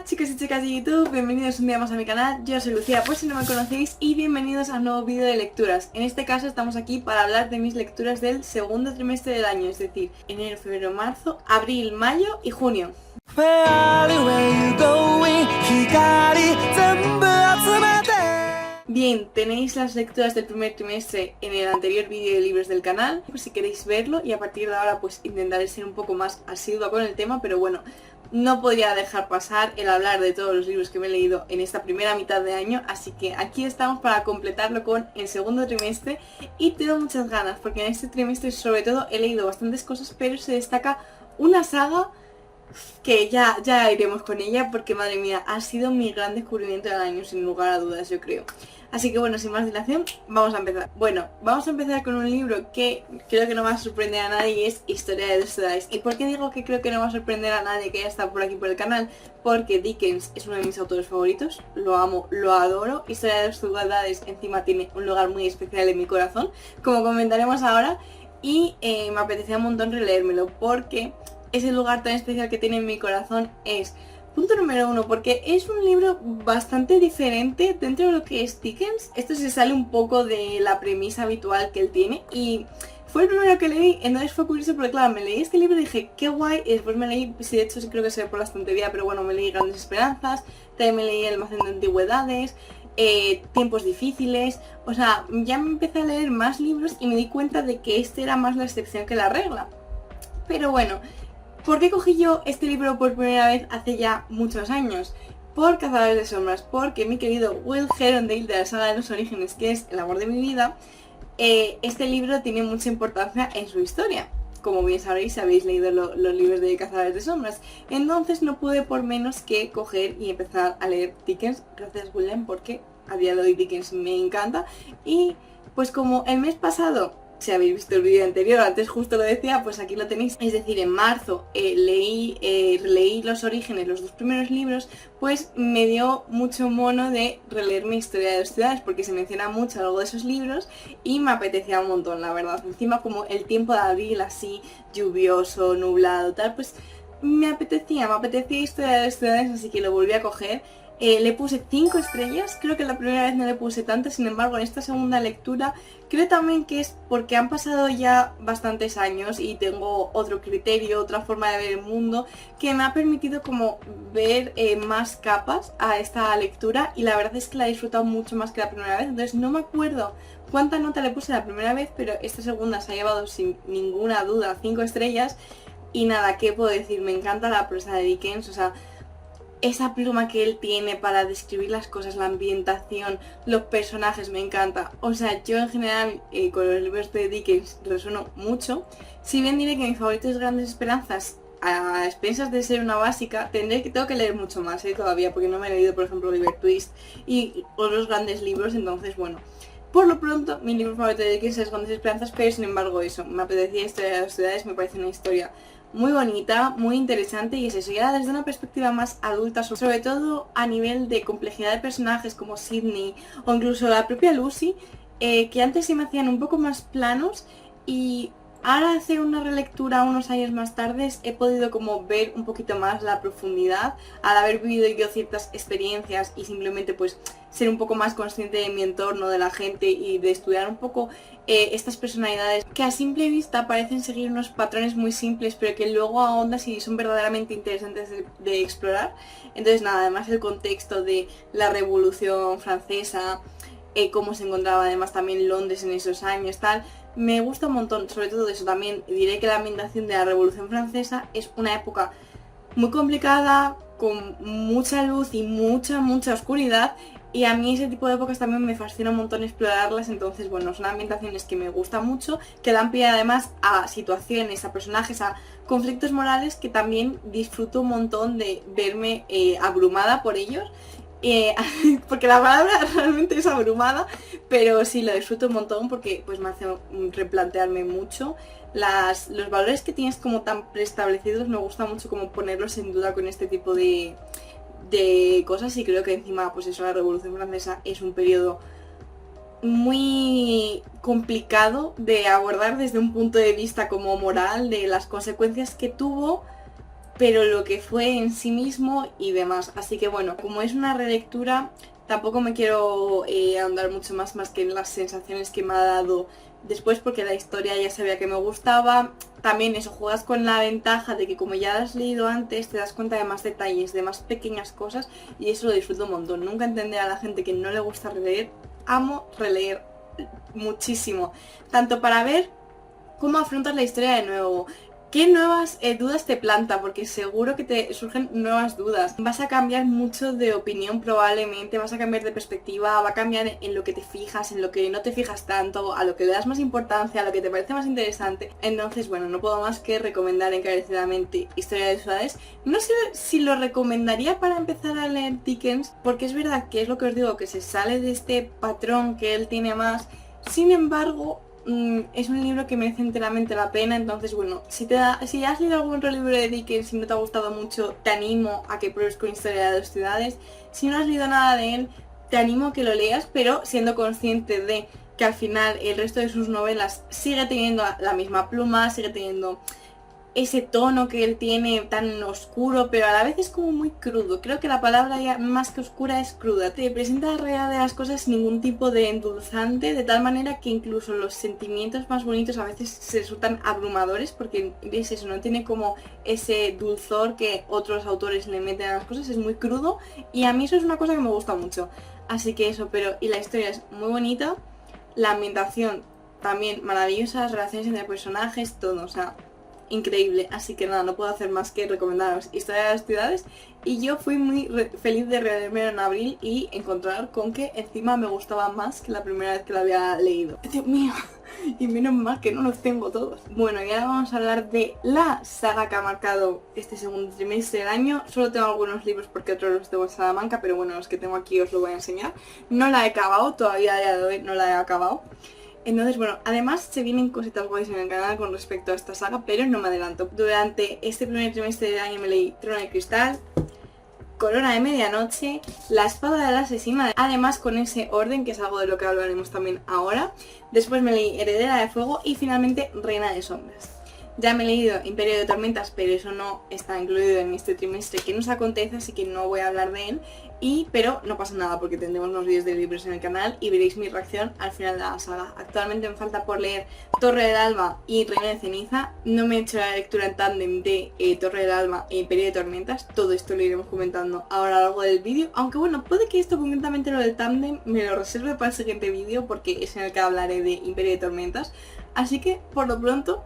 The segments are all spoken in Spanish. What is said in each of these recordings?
Chicos y chicas de YouTube, bienvenidos un día más a mi canal. Yo soy Lucía, por si no me conocéis, y bienvenidos a un nuevo vídeo de lecturas. En este caso estamos aquí para hablar de mis lecturas del segundo trimestre del año, es decir, enero, febrero, marzo, abril, mayo y junio. Bien, tenéis las lecturas del primer trimestre en el anterior vídeo de libros del canal, por si queréis verlo, y a partir de ahora pues intentaré ser un poco más asidua con el tema, pero bueno, no podía dejar pasar el hablar de todos los libros que me he leído en esta primera mitad de año, así que aquí estamos para completarlo con el segundo trimestre y tengo muchas ganas porque en este trimestre sobre todo he leído bastantes cosas, pero se destaca una saga que ya iremos con ella porque madre mía, ha sido mi gran descubrimiento del año sin lugar a dudas, yo creo. Así que bueno, sin más dilación, vamos a empezar. Bueno, vamos a empezar con un libro que creo que no va a sorprender a nadie y es Historia de dos ciudades. ¿Y por qué digo que creo que no va a sorprender a nadie que haya estado por aquí por el canal? Porque Dickens es uno de mis autores favoritos, lo amo, lo adoro. Historia de dos ciudades encima tiene un lugar muy especial en mi corazón, como comentaremos ahora, y me apetecía un montón releérmelo porque ese lugar tan especial que tiene en mi corazón es... Punto número 1, porque es un libro bastante diferente dentro de lo que es Dickens. Esto se sale un poco de la premisa habitual que él tiene y fue el primero que leí, entonces fue curioso porque claro, me leí este libro y dije, qué guay, y después me leí, sí, de hecho sí creo que se ve por la estantería, pero bueno, me leí Grandes Esperanzas, también me leí El almacén de antigüedades, Tiempos difíciles, o sea, ya me empecé a leer más libros y me di cuenta de que este era más la excepción que la regla. Pero bueno, ¿por qué cogí yo este libro por primera vez hace ya muchos años? Por Cazadores de Sombras, porque mi querido Will Herondale de la saga de los orígenes, que es el amor de mi vida, este libro tiene mucha importancia en su historia. Como bien sabréis, si habéis leído los libros de Cazadores de Sombras. Entonces no pude por menos que coger y empezar a leer Dickens, gracias William, porque a día de hoy Dickens me encanta. Y pues como el mes pasado, si habéis visto el vídeo anterior, antes justo lo decía, pues aquí lo tenéis. Es decir, en marzo releí Los Orígenes, los dos primeros libros, pues me dio mucho mono de releer mi Historia de dos ciudades, porque se menciona mucho algo de esos libros y me apetecía un montón, la verdad. Encima como el tiempo de abril así, lluvioso, nublado, tal, pues me apetecía Historia de dos ciudades, así que lo volví a coger. Le puse 5 estrellas, creo que la primera vez no le puse tantas, sin embargo en esta segunda lectura creo también que es porque han pasado ya bastantes años y tengo otro criterio, otra forma de ver el mundo que me ha permitido como ver más capas a esta lectura y la verdad es que la he disfrutado mucho más que la primera vez, entonces no me acuerdo cuánta nota le puse la primera vez, pero esta segunda se ha llevado sin ninguna duda 5 estrellas y nada, ¿qué puedo decir? Me encanta la prosa de Dickens, o sea, esa pluma que él tiene para describir las cosas, la ambientación, los personajes, me encanta. O sea, yo en general con los libros de Dickens resueno mucho. Si bien diré que mi favorito es Grandes Esperanzas, a expensas de ser una básica, tengo que leer mucho más todavía, porque no me he leído, por ejemplo, Oliver Twist y otros grandes libros, entonces bueno. Por lo pronto, mi libro favorito de Dickens es Grandes Esperanzas, pero sin embargo eso, me apetecía Historia de las ciudades, me parece una historia muy bonita, muy interesante y es eso, ya desde una perspectiva más adulta, sobre todo a nivel de complejidad de personajes como Sidney o incluso la propia Lucy, que antes se me hacían un poco más planos y ahora hacer una relectura unos años más tarde he podido como ver un poquito más la profundidad al haber vivido yo ciertas experiencias y simplemente pues ser un poco más consciente de mi entorno, de la gente y de estudiar un poco estas personalidades que a simple vista parecen seguir unos patrones muy simples pero que luego ahondas y son verdaderamente interesantes de explorar. Entonces nada, además el contexto de la Revolución Francesa, cómo se encontraba además también Londres en esos años, tal, me gusta un montón, sobre todo eso. También diré que la ambientación de la Revolución Francesa es una época muy complicada, con mucha luz y mucha oscuridad, y a mí ese tipo de épocas también me fascina un montón explorarlas, entonces bueno, son ambientaciones que me gustan mucho, que dan pie además a situaciones, a personajes, a conflictos morales que también disfruto un montón de verme abrumada por ellos. Porque la palabra realmente es abrumada, pero sí lo disfruto un montón porque pues me hace replantearme mucho los valores que tienes como tan preestablecidos. Me gusta mucho como ponerlos en duda con este tipo de cosas y creo que encima pues eso, la Revolución Francesa es un periodo muy complicado de abordar desde un punto de vista como moral, de las consecuencias que tuvo pero lo que fue en sí mismo y demás. Así que bueno, como es una relectura, tampoco me quiero ahondar mucho más que en las sensaciones que me ha dado después, porque la historia ya sabía que me gustaba. También eso, juegas con la ventaja de que como ya la has leído antes, te das cuenta de más detalles, de más pequeñas cosas, y eso lo disfruto un montón. Nunca entenderé a la gente que no le gusta releer. Amo releer muchísimo, tanto para ver cómo afrontas la historia de nuevo, qué nuevas dudas te planta, porque seguro que te surgen nuevas dudas. Vas a cambiar mucho de opinión probablemente, vas a cambiar de perspectiva, va a cambiar en lo que te fijas, en lo que no te fijas tanto, a lo que le das más importancia, a lo que te parece más interesante. Entonces, bueno, no puedo más que recomendar encarecidamente Historia de Ciudades. No sé si lo recomendaría para empezar a leer Dickens, porque es verdad que es lo que os digo, que se sale de este patrón que él tiene más. Sin embargo, es un libro que merece enteramente la pena. Entonces bueno, si has leído algún otro libro de Dickens y no te ha gustado mucho, te animo a que pruebes con Historia de 2 ciudades. Si no has leído nada de él, te animo a que lo leas, pero siendo consciente de que al final el resto de sus novelas sigue teniendo la misma pluma, sigue teniendo ese tono que él tiene tan oscuro, pero a la vez es como muy crudo. Creo que la palabra ya más que oscura es cruda. Te presenta la realidad de las cosas sin ningún tipo de endulzante, de tal manera que incluso los sentimientos más bonitos a veces se resultan abrumadores, porque es eso, no tiene como ese dulzor que otros autores le meten a las cosas, es muy crudo, y a mí eso es una cosa que me gusta mucho. Así que eso, y la historia es muy bonita, la ambientación también maravillosa, las relaciones entre personajes, todo, o sea, increíble. Así que nada, no puedo hacer más que recomendaros Historia de las Ciudades, y yo fui muy feliz de releérmelo en abril y encontrar con que encima me gustaba más que la primera vez que lo había leído. Dios mío, y menos mal que no los tengo todos. Bueno, y ahora vamos a hablar de la saga que ha marcado este segundo trimestre del año. Solo tengo algunos libros porque otros los tengo en Salamanca, pero bueno, los que tengo aquí os lo voy a enseñar. No la he acabado, todavía a día de hoy no la he acabado. Entonces, bueno, además se vienen cositas guays en el canal con respecto a esta saga, pero no me adelanto. Durante este primer trimestre del año me leí Trono de Cristal, Corona de Medianoche, La Espada del Asesino, además con ese orden, que es algo de lo que hablaremos también ahora. Después me leí Heredera de Fuego y finalmente Reina de Sombras. Ya me he leído Imperio de Tormentas, pero eso no está incluido en este trimestre que nos acontece, así que no voy a hablar de él. Pero no pasa nada porque tendremos unos vídeos de libros en el canal y veréis mi reacción al final de la saga. Actualmente me falta por leer Torre del Alba y Reina de Ceniza. No me he hecho la lectura en tándem de Torre del Alba e Imperio de Tormentas. Todo esto lo iremos comentando ahora a lo largo del vídeo. Aunque bueno, puede que esto, concretamente lo del tándem, me lo reserve para el siguiente vídeo porque es en el que hablaré de Imperio de Tormentas. Así que por lo pronto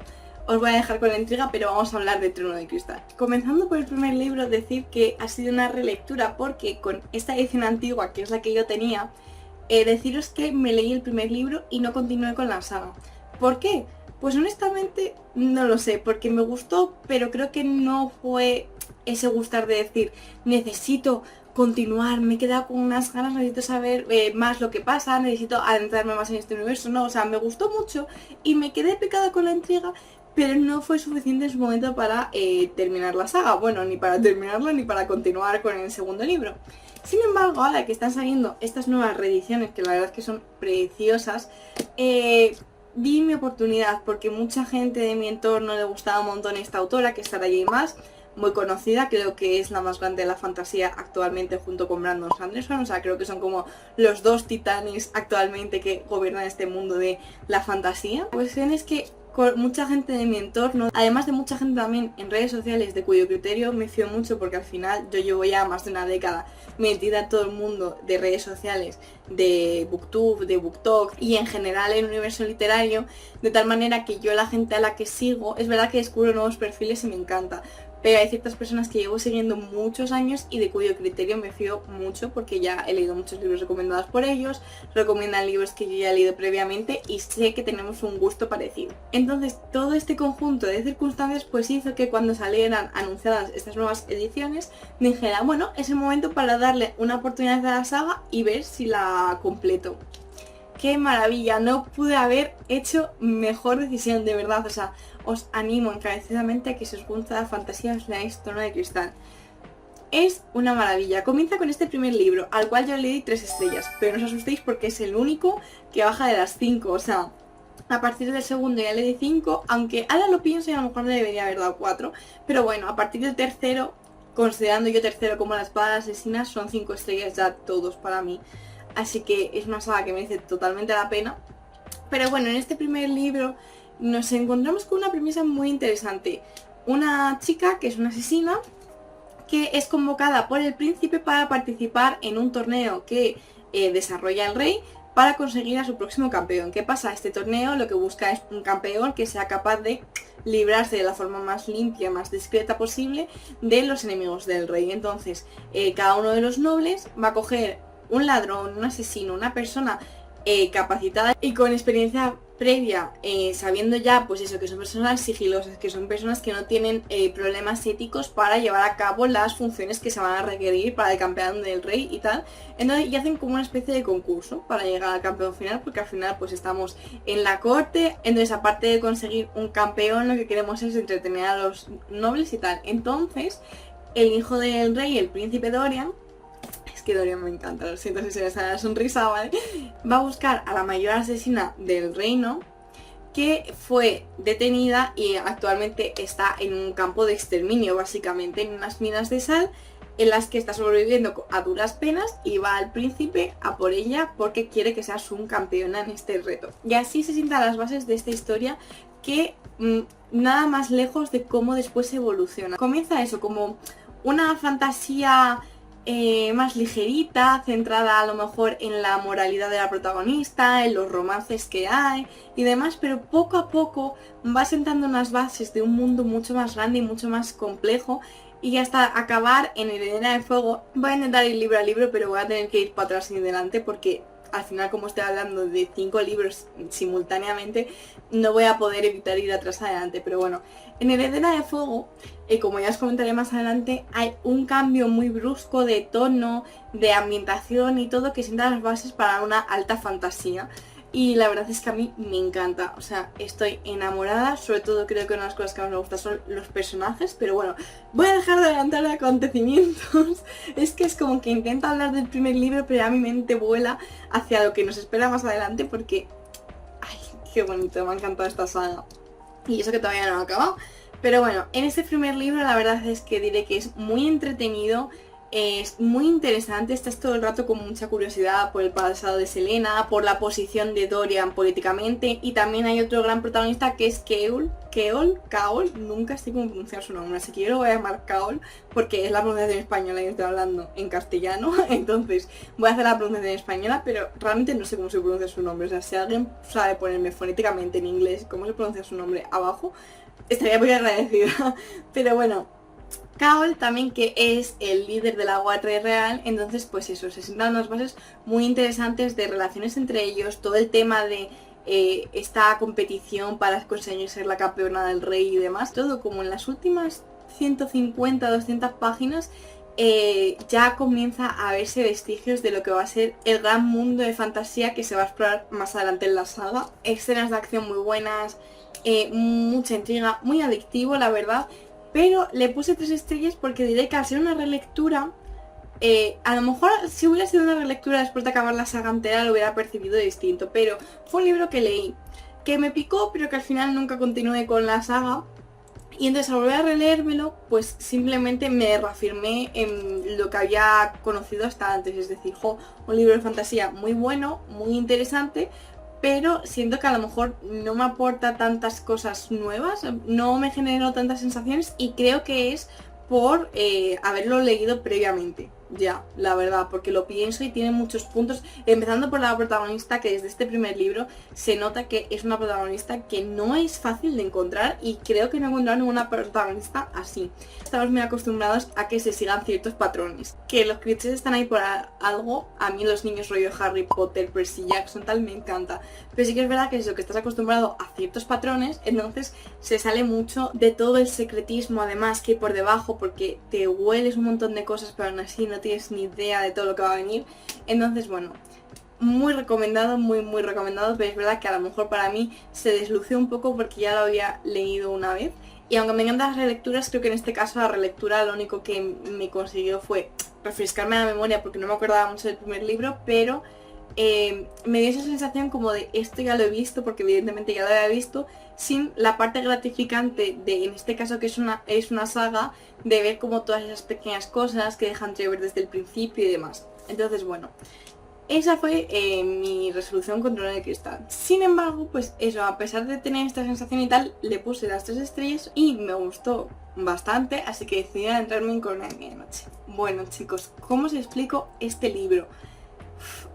os voy a dejar con la intriga, pero vamos a hablar de Trono de Cristal. Comenzando por el primer libro, decir que ha sido una relectura porque con esta edición antigua, que es la que yo tenía, deciros que me leí el primer libro y no continué con la saga. ¿Por qué? Pues honestamente no lo sé, porque me gustó, pero creo que no fue ese gustar de decir necesito continuar, me he quedado con unas ganas, necesito saber más lo que pasa, necesito adentrarme más en este universo. No, o sea, me gustó mucho y me quedé picada con la intriga, pero no fue suficiente en su momento para terminar la saga. Bueno, ni para terminarla ni para continuar con el segundo libro. Sin embargo, ahora que están saliendo estas nuevas reediciones, que la verdad es que son preciosas, di mi oportunidad porque mucha gente de mi entorno le gustaba un montón esta autora, que es Sarah J. Maas, muy conocida, creo que es la más grande de la fantasía actualmente junto con Brandon Sanderson. O sea, creo que son como los dos titanes actualmente que gobiernan este mundo de la fantasía. La cuestión es que con mucha gente de mi entorno, además de mucha gente también en redes sociales, de cuyo criterio me fío mucho porque al final yo llevo ya más de una década metida en todo el mundo de redes sociales, de Booktube, de BookTok y en general en el universo literario, de tal manera que yo, la gente a la que sigo, es verdad que descubro nuevos perfiles y me encanta, pero hay ciertas personas que llevo siguiendo muchos años y de cuyo criterio me fío mucho porque ya he leído muchos libros recomendados por ellos, recomiendan libros que yo ya he leído previamente y sé que tenemos un gusto parecido. Entonces todo este conjunto de circunstancias pues hizo que cuando salieran anunciadas estas nuevas ediciones dijera, bueno, es el momento para darle una oportunidad a la saga y ver si la completo. ¡Qué maravilla! No pude haber hecho mejor decisión, de verdad. O sea, os animo encarecidamente a que si os gusta la fantasía os leáis Trono de Cristal. Es una maravilla. Comienza con este primer libro, al cual yo le di 3 estrellas, pero no os asustéis porque es el único que baja de las 5. O sea, A partir del segundo ya le di 5, aunque ahora lo pienso y a lo mejor le debería haber dado 4. Pero bueno, a partir del tercero, considerando yo tercero como la espada asesina, son 5 estrellas ya todos para mí. Así que es una saga que merece totalmente la pena. Pero bueno, en este primer libro nos encontramos con una premisa muy interesante. Una chica que es una asesina que es convocada por el príncipe para participar en un torneo que desarrolla el rey para conseguir a su próximo campeón. ¿Qué pasa? Este torneo lo que busca es un campeón que sea capaz de librarse de la forma más limpia, más discreta posible de los enemigos del rey. Entonces, cada uno de los nobles va a coger un ladrón, un asesino, una persona capacitada y con experiencia previa, sabiendo ya pues eso, que son personas sigilosas, que son personas que no tienen problemas éticos para llevar a cabo las funciones que se van a requerir para el campeón del rey y tal. Entonces, y hacen como una especie de concurso para llegar al campeón final, porque al final pues estamos en la corte. Entonces, aparte de conseguir un campeón, lo que queremos es entretener a los nobles y tal. Entonces, el hijo del rey, el príncipe Dorian, que Dorian me encanta, lo siento si se me sale la sonrisa, ¿vale? Va a buscar a la mayor asesina del reino, que fue detenida y actualmente está en un campo de exterminio, básicamente, en unas minas de sal, en las que está sobreviviendo a duras penas, y va al príncipe a por ella porque quiere que sea su campeona en este reto. Y así se sientan las bases de esta historia, que nada más lejos de cómo después evoluciona. Comienza eso, como una fantasía más ligerita, centrada a lo mejor en la moralidad de la protagonista, en los romances que hay y demás, pero poco a poco va sentando unas bases de un mundo mucho más grande y mucho más complejo, y hasta acabar en Heredera de Fuego. Voy a intentar ir libro a libro, pero voy a tener que ir para atrás y adelante porque al final, como estoy hablando de 5 libros simultáneamente, no voy a poder evitar ir atrás adelante. Pero bueno, en Heredera de Fuego, como ya os comentaré más adelante, hay un cambio muy brusco de tono, de ambientación y todo, que sienta las bases para una alta fantasía. Y la verdad es que a mí me encanta, o sea, estoy enamorada. Sobre todo creo que una de las cosas que más me gusta son los personajes. Pero bueno, voy a dejar de adelantar acontecimientos. Es que es como que intento hablar del primer libro, pero ya mi mente vuela hacia lo que nos espera más adelante, porque ay, qué bonito, me ha encantado esta saga. Y eso que todavía no lo he acabado. Pero bueno, en este primer libro la verdad es que diré que es muy entretenido. Es muy interesante, estás todo el rato con mucha curiosidad por el pasado de Selena, por la posición de Dorian políticamente, y también hay otro gran protagonista que es Kaol, nunca sé cómo pronunciar su nombre, así que yo lo voy a llamar Kaol porque es la pronunciación española y estoy hablando en castellano, entonces voy a hacer la pronunciación española, pero realmente no sé cómo se pronuncia su nombre. O sea, si alguien sabe ponerme fonéticamente en inglés cómo se pronuncia su nombre abajo, estaría muy agradecida. Pero bueno, Kaol también, que es el líder de la Guardia Real. Entonces pues eso, se sientan unas bases muy interesantes de relaciones entre ellos, todo el tema de esta competición para conseguir ser la campeona del rey y demás. Todo como en las últimas 150-200 páginas ya comienza a verse vestigios de lo que va a ser el gran mundo de fantasía que se va a explorar más adelante en la saga. Escenas de acción muy buenas, mucha intriga, muy adictivo la verdad. Pero le puse 3 estrellas porque diré que al ser una relectura, a lo mejor si hubiera sido una relectura después de acabar la saga entera lo hubiera percibido distinto. Pero fue un libro que leí, que me picó, pero que al final nunca continué con la saga. Y entonces al volver a releérmelo, pues simplemente me reafirmé en lo que había conocido hasta antes. Es decir, un libro de fantasía muy bueno, muy interesante, pero siento que a lo mejor no me aporta tantas cosas nuevas, no me generó tantas sensaciones, y creo que es por haberlo leído previamente. Ya, la verdad, porque lo pienso y tiene muchos puntos, empezando por la protagonista, que desde este primer libro se nota que es una protagonista que no es fácil de encontrar, y creo que no he encontrado ninguna protagonista así. Estamos muy acostumbrados a que se sigan ciertos patrones, que los clichés están ahí por algo. A mí los niños rollo Harry Potter, Percy Jackson, tal, me encanta, pero sí que es verdad que es eso, que estás acostumbrado a ciertos patrones, entonces se sale mucho de todo el secretismo además que hay por debajo, porque te hueles un montón de cosas pero aún así no tienes ni idea de todo lo que va a venir. Entonces bueno, muy recomendado, muy recomendado, pero es verdad que a lo mejor para mí se deslució un poco porque ya lo había leído una vez, y aunque me encantan las relecturas, creo que en este caso la relectura lo único que me consiguió fue refrescarme la memoria porque no me acordaba mucho del primer libro, pero me dio esa sensación como de esto ya lo he visto, porque evidentemente ya lo había visto, sin la parte gratificante de, en este caso que es una saga, de ver como todas esas pequeñas cosas que dejan entrever desde el principio y demás. Entonces bueno, esa fue mi resolución con Trono de Cristal. Sin embargo, pues eso, a pesar de tener esta sensación y tal, le puse las 3 estrellas y me gustó bastante, así que decidí adentrarme en Corona de Medianoche. Bueno chicos, ¿cómo os explico este libro?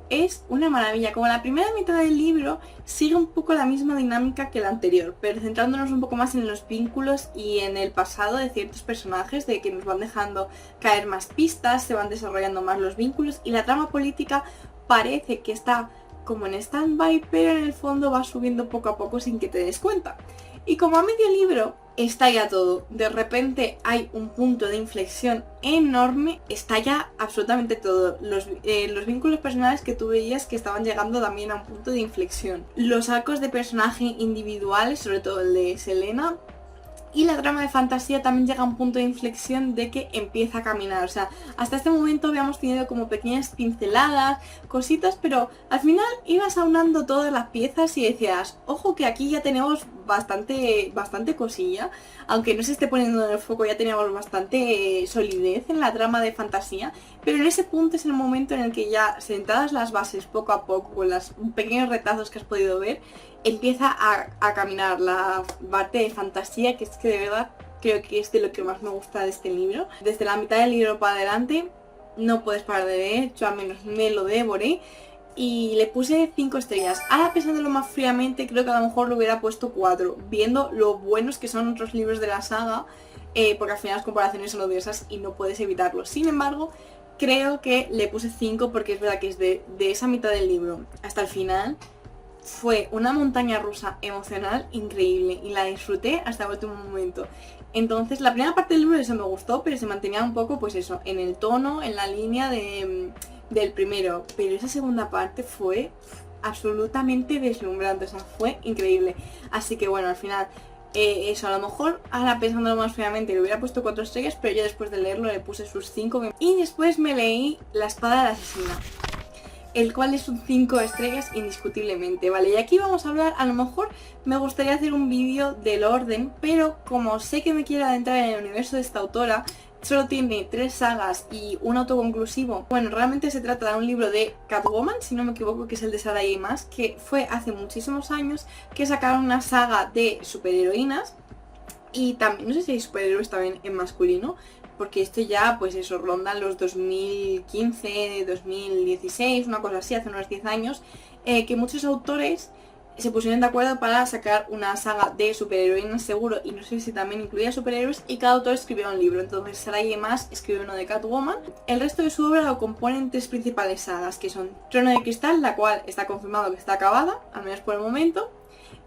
Es una maravilla. Como la primera mitad del libro sigue un poco la misma dinámica que la anterior, pero centrándonos un poco más en los vínculos y en el pasado de ciertos personajes, de que nos van dejando caer más pistas, se van desarrollando más los vínculos y la trama política parece que está como en stand-by, pero en el fondo va subiendo poco a poco sin que te des cuenta. Y como a medio libro estalla todo, de repente hay un punto de inflexión enorme, estalla absolutamente todo. Los vínculos personales que tú veías que estaban llegando también a un punto de inflexión. Los arcos de personaje individuales, sobre todo el de Selena, y la trama de fantasía también llega a un punto de inflexión de que empieza a caminar. O sea, hasta este momento habíamos tenido como pequeñas pinceladas, cositas, pero al final ibas aunando todas las piezas y decías, ojo que aquí ya tenemos bastante cosilla. Aunque no se esté poniendo en el foco, ya teníamos bastante solidez en la trama de fantasía. Pero en ese punto es el momento en el que ya, sentadas las bases poco a poco, con los pequeños retazos que has podido ver, empieza a caminar la parte de fantasía, que es que de verdad creo que es de lo que más me gusta de este libro. Desde la mitad del libro para adelante no puedes parar de leer, yo al menos me lo devoré y le puse 5 estrellas. Ahora pensándolo más fríamente, creo que a lo mejor le hubiera puesto 4, viendo lo buenos que son otros libros de la saga, porque al final las comparaciones son odiosas y no puedes evitarlo. Sin embargo, creo que le puse 5 porque es verdad que es de esa mitad del libro hasta el final. Fue una montaña rusa emocional increíble y la disfruté hasta el último momento. Entonces la primera parte del libro eso me gustó, pero se mantenía un poco pues eso, en el tono, en la línea del primero. Pero esa segunda parte fue absolutamente deslumbrante, o sea, fue increíble. Así que bueno, al final eso, a lo mejor ahora pensándolo más fríamente le hubiera puesto 4 estrellas, pero yo después de leerlo le puse sus 5. Y después me leí La espada de la asesina, el cual es un 5 estrellas indiscutiblemente, ¿vale? Y aquí vamos a hablar, a lo mejor me gustaría hacer un vídeo del orden, pero como sé que me quiero adentrar en el universo de esta autora, solo tiene 3 sagas y un autoconclusivo. Bueno, realmente se trata de un libro de Catwoman, si no me equivoco, que es el de Sarah J. Maas, que fue hace muchísimos años que sacaron una saga de superheroínas. Y también, no sé si hay superhéroes también en masculino, porque esto ya, pues eso, ronda los 2015, 2016, una cosa así, hace unos 10 años, que muchos autores se pusieron de acuerdo para sacar una saga de superheroínas seguro, y no sé si también incluía superhéroes, y cada autor escribió un libro. Entonces Sarah J. Maas escribió uno de Catwoman. El resto de su obra lo componen 3 principales sagas, que son Trono de Cristal, la cual está confirmado que está acabada, al menos por el momento.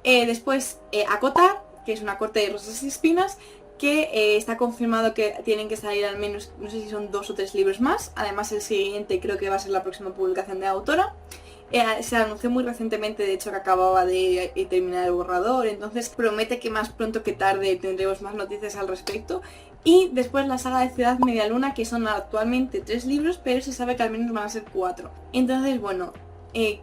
Después Acotar, que es una corte de rosas y espinas, que está confirmado que tienen que salir al menos, no sé si son 2 o 3 libros más. Además el siguiente creo que va a ser la próxima publicación de la autora. Se anunció muy recientemente, de hecho, que acababa de terminar el borrador, entonces promete que más pronto que tarde tendremos más noticias al respecto. Y después la saga de Ciudad Media Luna, que son actualmente 3 libros, pero se sabe que al menos van a ser 4. Entonces, bueno,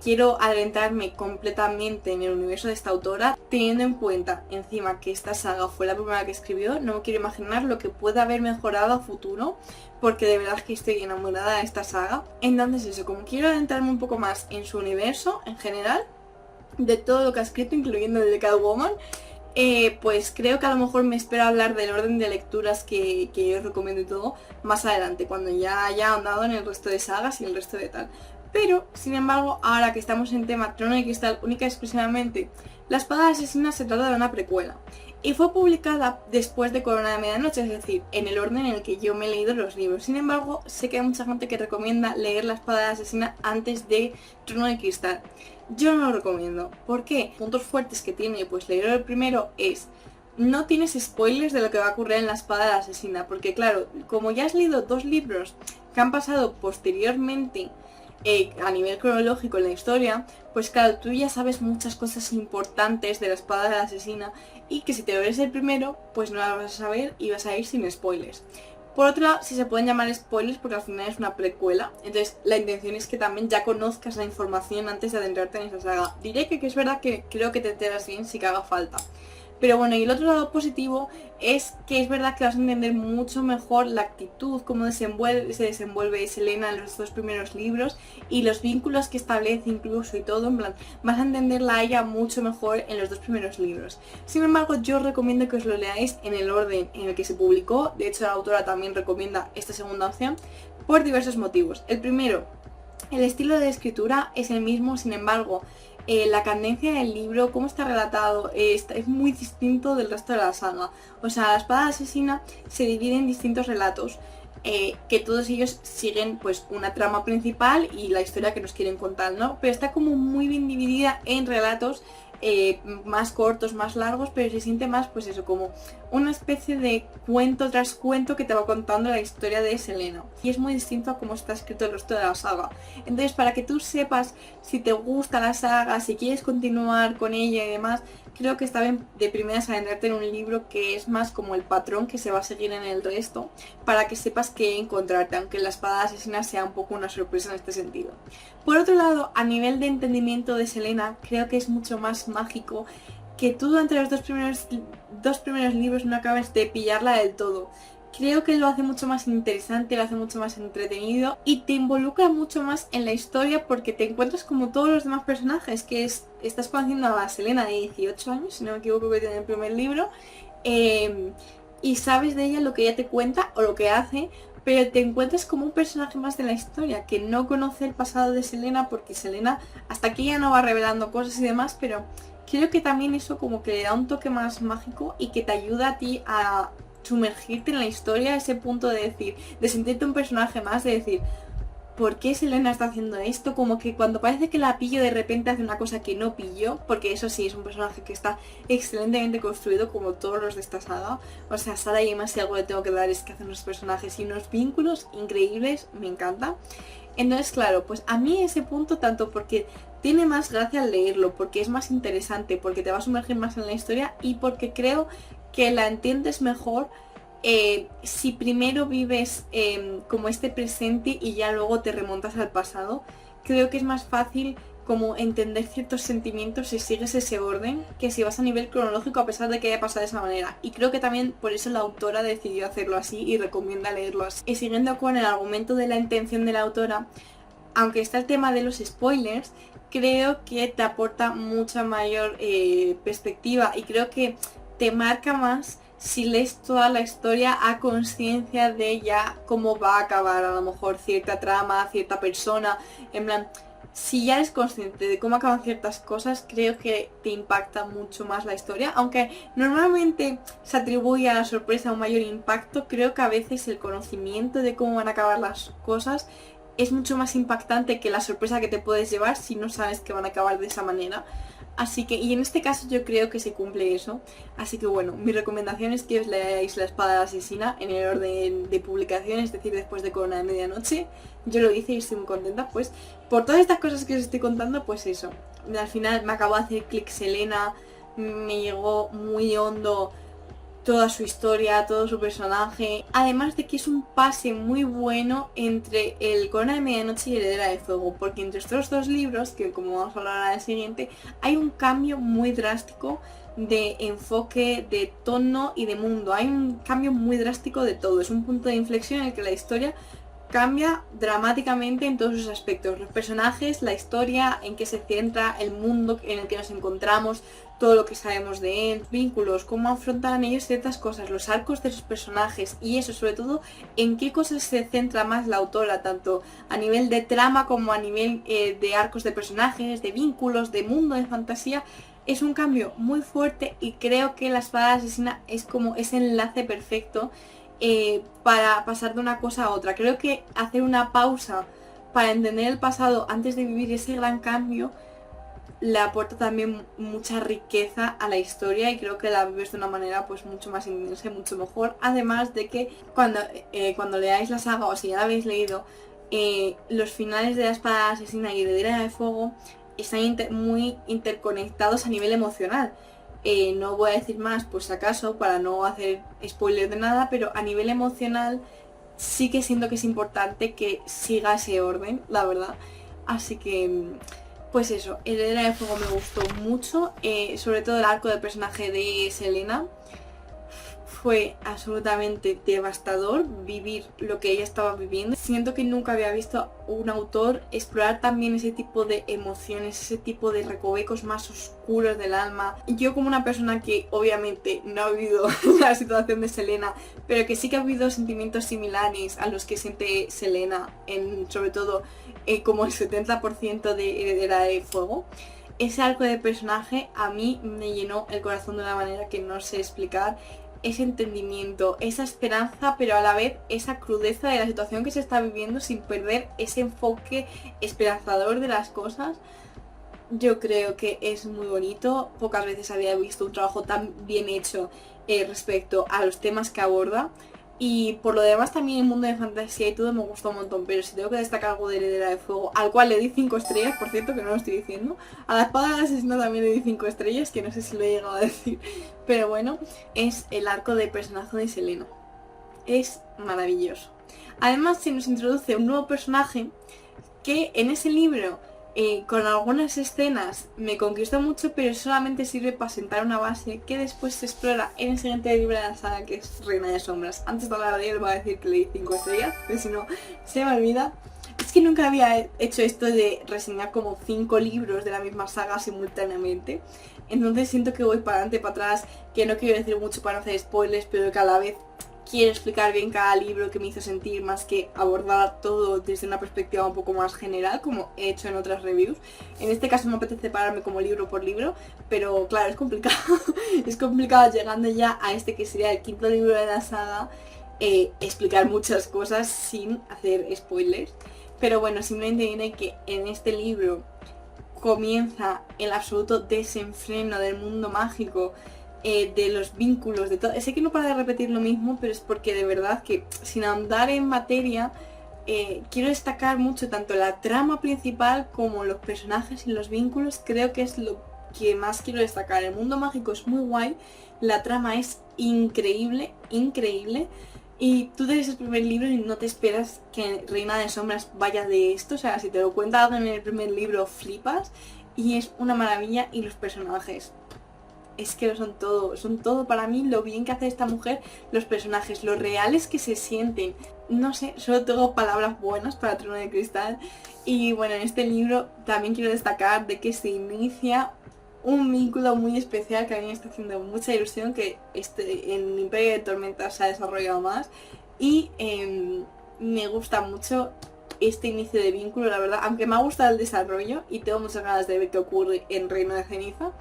quiero adentrarme completamente en el universo de esta autora, teniendo en cuenta encima que esta saga fue la primera que escribió. No me quiero imaginar lo que pueda haber mejorado a futuro, porque de verdad que estoy enamorada de esta saga. Entonces eso, como quiero adentrarme un poco más en su universo en general, de todo lo que ha escrito, incluyendo el de Catwoman, pues creo que a lo mejor me espero hablar del orden de lecturas que yo os recomiendo y todo más adelante, cuando ya haya ahondado en el resto de sagas y el resto de tal. Pero, sin embargo, ahora que estamos en tema Trono de Cristal única y exclusivamente, La espada asesina se trata de una precuela y fue publicada después de Corona de Medianoche, es decir, en el orden en el que yo me he leído los libros. Sin embargo, sé que hay mucha gente que recomienda leer La espada asesina antes de Trono de Cristal. Yo no lo recomiendo. ¿Por qué? Puntos fuertes que tiene pues leer el primero es: no tienes spoilers de lo que va a ocurrir en La espada de la asesina, porque claro, como ya has leído 2 libros que han pasado posteriormente a nivel cronológico en la historia, pues claro, tú ya sabes muchas cosas importantes de La espada de la asesina, y que si te ves el primero, pues no las vas a saber y vas a ir sin spoilers. Por otro lado, si se pueden llamar spoilers porque al final es una precuela, entonces la intención es que también ya conozcas la información antes de adentrarte en esa saga. Diré que es verdad que creo que te enteras bien si que haga falta. Pero bueno, y el otro lado positivo es que es verdad que vas a entender mucho mejor la actitud, cómo se desenvuelve Selena en los 2 primeros libros y los vínculos que establece incluso y todo, en plan, vas a entenderla a ella mucho mejor en los 2 primeros libros. Sin embargo, yo os recomiendo que os lo leáis en el orden en el que se publicó, de hecho la autora también recomienda esta segunda opción, por diversos motivos. El primero, el estilo de escritura es el mismo, sin embargo, la cadencia del libro, cómo está relatado, es muy distinto del resto de la saga. O sea, La espada asesina se divide en distintos relatos, que todos ellos siguen pues una trama principal y la historia que nos quieren contar, ¿no? Pero está como muy bien dividida en relatos más cortos, más largos, pero se siente más pues eso, como una especie de cuento tras cuento que te va contando la historia de Selena. Y es muy distinto a cómo está escrito el resto de la saga. Entonces, para que tú sepas si te gusta la saga, si quieres continuar con ella y demás, creo que está bien de primeras adentrarte en un libro que es más como el patrón que se va a seguir en el resto, para que sepas qué encontrarte, aunque La espada asesina sea un poco una sorpresa en este sentido. Por otro lado, a nivel de entendimiento de Selena, creo que es mucho más mágico que tú durante los dos primeros libros no acabes de pillarla del todo. Creo que lo hace mucho más interesante, lo hace mucho más entretenido y te involucra mucho más en la historia porque te encuentras como todos los demás personajes, estás conociendo a la Selena de 18 años, si no me equivoco, que tiene el primer libro, y sabes de ella lo que ella te cuenta o lo que hace, pero te encuentras como un personaje más de la historia, que no conoce el pasado de Selena, porque Selena, hasta aquí ya no va revelando cosas y demás, pero creo que también eso como que le da un toque más mágico y que te ayuda a ti a sumergirte en la historia, a ese punto de decir, de sentirte un personaje más, de decir, ¿por qué Selena está haciendo esto? Como que cuando parece que la pillo de repente hace una cosa que no pillo, porque eso sí, es un personaje que está excelentemente construido como todos los de esta saga. O sea, Sara y Emma, si algo le tengo que dar es que hacen unos personajes y unos vínculos increíbles, me encanta. Entonces, claro, pues a mí ese punto, tanto porque tiene más gracia al leerlo, porque es más interesante, porque te va a sumergir más en la historia y porque creo que la entiendes mejor si primero vives como este presente y ya luego te remontas al pasado. Creo que es más fácil como entender ciertos sentimientos si sigues ese orden que si vas a nivel cronológico a pesar de que haya pasado de esa manera. Y creo que también por eso la autora decidió hacerlo así y recomienda leerlo así. Y siguiendo con el argumento de la intención de la autora, aunque está el tema de los spoilers, creo que te aporta mucha mayor perspectiva y creo que te marca más si lees toda la historia a conciencia de ya cómo va a acabar a lo mejor cierta trama, cierta persona, en plan, si ya eres consciente de cómo acaban ciertas cosas, creo que te impacta mucho más la historia, aunque normalmente se atribuye a la sorpresa un mayor impacto, creo que a veces el conocimiento de cómo van a acabar las cosas es mucho más impactante que la sorpresa que te puedes llevar si no sabes que van a acabar de esa manera. Así que, y en este caso yo creo que se cumple eso. Así que bueno, mi recomendación es que os leáis La espada asesina en el orden de publicación, es decir, después de Corona de Medianoche. Yo lo hice y estoy muy contenta, pues, por todas estas cosas que os estoy contando, pues eso. Al final me acabó de hacer clic Selena, me llegó muy hondo toda su historia, todo su personaje, además de que es un pase muy bueno entre el Corona de Medianoche y Heredera de Fuego, porque entre estos dos libros, que como vamos a hablar ahora en el siguiente, hay un cambio muy drástico de enfoque, de tono y de mundo, hay un cambio muy drástico de todo, es un punto de inflexión en el que la historia cambia dramáticamente en todos sus aspectos, los personajes, la historia, en qué se centra, el mundo en el que nos encontramos, todo lo que sabemos de él, vínculos, cómo afrontan ellos ciertas cosas, los arcos de sus personajes y eso sobre todo en qué cosas se centra más la autora, tanto a nivel de trama como a nivel de arcos de personajes, de vínculos, de mundo, de fantasía. Es un cambio muy fuerte y creo que La espada asesina es como ese enlace perfecto para pasar de una cosa a otra. Creo que hacer una pausa para entender el pasado antes de vivir ese gran cambio le aporta también mucha riqueza a la historia y creo que la vives de una manera pues mucho más intensa y mucho mejor. Además de que cuando leáis la saga o si ya la habéis leído, los finales de La espada asesina y Heredera de Fuego están muy interconectados a nivel emocional. No voy a decir más por si acaso para no hacer spoiler de nada, pero a nivel emocional sí que siento que es importante que siga ese orden, la verdad. Así que, pues eso, Heredera de Fuego me gustó mucho, sobre todo el arco del personaje de Selena. Fue absolutamente devastador vivir lo que ella estaba viviendo. Siento que nunca había visto a un autor explorar también ese tipo de emociones, ese tipo de recovecos más oscuros del alma. Yo, como una persona que obviamente no ha vivido la situación de Selena, pero que sí que ha vivido sentimientos similares a los que siente Selena, sobre todo como el 70% de Heredera de Fuego, ese arco de personaje a mí me llenó el corazón de una manera que no sé explicar. Ese entendimiento, esa esperanza, pero a la vez esa crudeza de la situación que se está viviendo sin perder ese enfoque esperanzador de las cosas. Yo creo que es muy bonito. Pocas veces había visto un trabajo tan bien hecho respecto a los temas que aborda. Y por lo demás también el mundo de fantasía y todo me gusta un montón, pero si tengo que destacar algo de Heredera de Fuego, al cual le di 5 estrellas, por cierto, que no lo estoy diciendo, a la espada del asesino también le di 5 estrellas, que no sé si lo he llegado a decir, pero bueno, es el arco de personaje de Selena. Es maravilloso. Además se nos introduce un nuevo personaje que en ese libro con algunas escenas me conquistó mucho, pero solamente sirve para sentar una base que después se explora en el siguiente libro de la saga, que es Reina de Sombras. Antes de hablar de él voy a decir que le di 5 estrellas, pero si no se me olvida. Es que nunca había hecho esto de reseñar como 5 libros de la misma saga simultáneamente. Entonces siento que voy para adelante, para atrás, que no quiero decir mucho para no hacer spoilers, pero que a la vez quiero explicar bien cada libro que me hizo sentir, más que abordar todo desde una perspectiva un poco más general, como he hecho en otras reviews. En este caso me apetece pararme como libro por libro, pero claro, es complicado. Es complicado llegando ya a este que sería el 5.º libro de la saga, explicar muchas cosas sin hacer spoilers. Pero bueno, simplemente diré que en este libro comienza el absoluto desenfreno del mundo mágico, de los vínculos, de todo. Sé que no para de repetir lo mismo, pero es porque de verdad que, sin andar en materia, quiero destacar mucho tanto la trama principal como los personajes y los vínculos. Creo que es lo que más quiero destacar. El mundo mágico es muy guay, la trama es increíble, increíble. Y tú te lees el primer libro y no te esperas que Reina de Sombras vaya de esto. O sea, si te lo cuenta algo en el primer libro, flipas. Y es una maravilla. Y los personajes, es que lo son todo para mí, lo bien que hace esta mujer, los personajes, los reales que se sienten. No sé, solo tengo palabras buenas para Trono de Cristal. Y bueno, en este libro también quiero destacar de que se inicia un vínculo muy especial que a mí me está haciendo mucha ilusión, que en Imperio de Tormenta se ha desarrollado más. Y me gusta mucho este inicio de vínculo, la verdad, aunque me ha gustado el desarrollo y tengo muchas ganas de ver qué ocurre en Reino de Ceniza.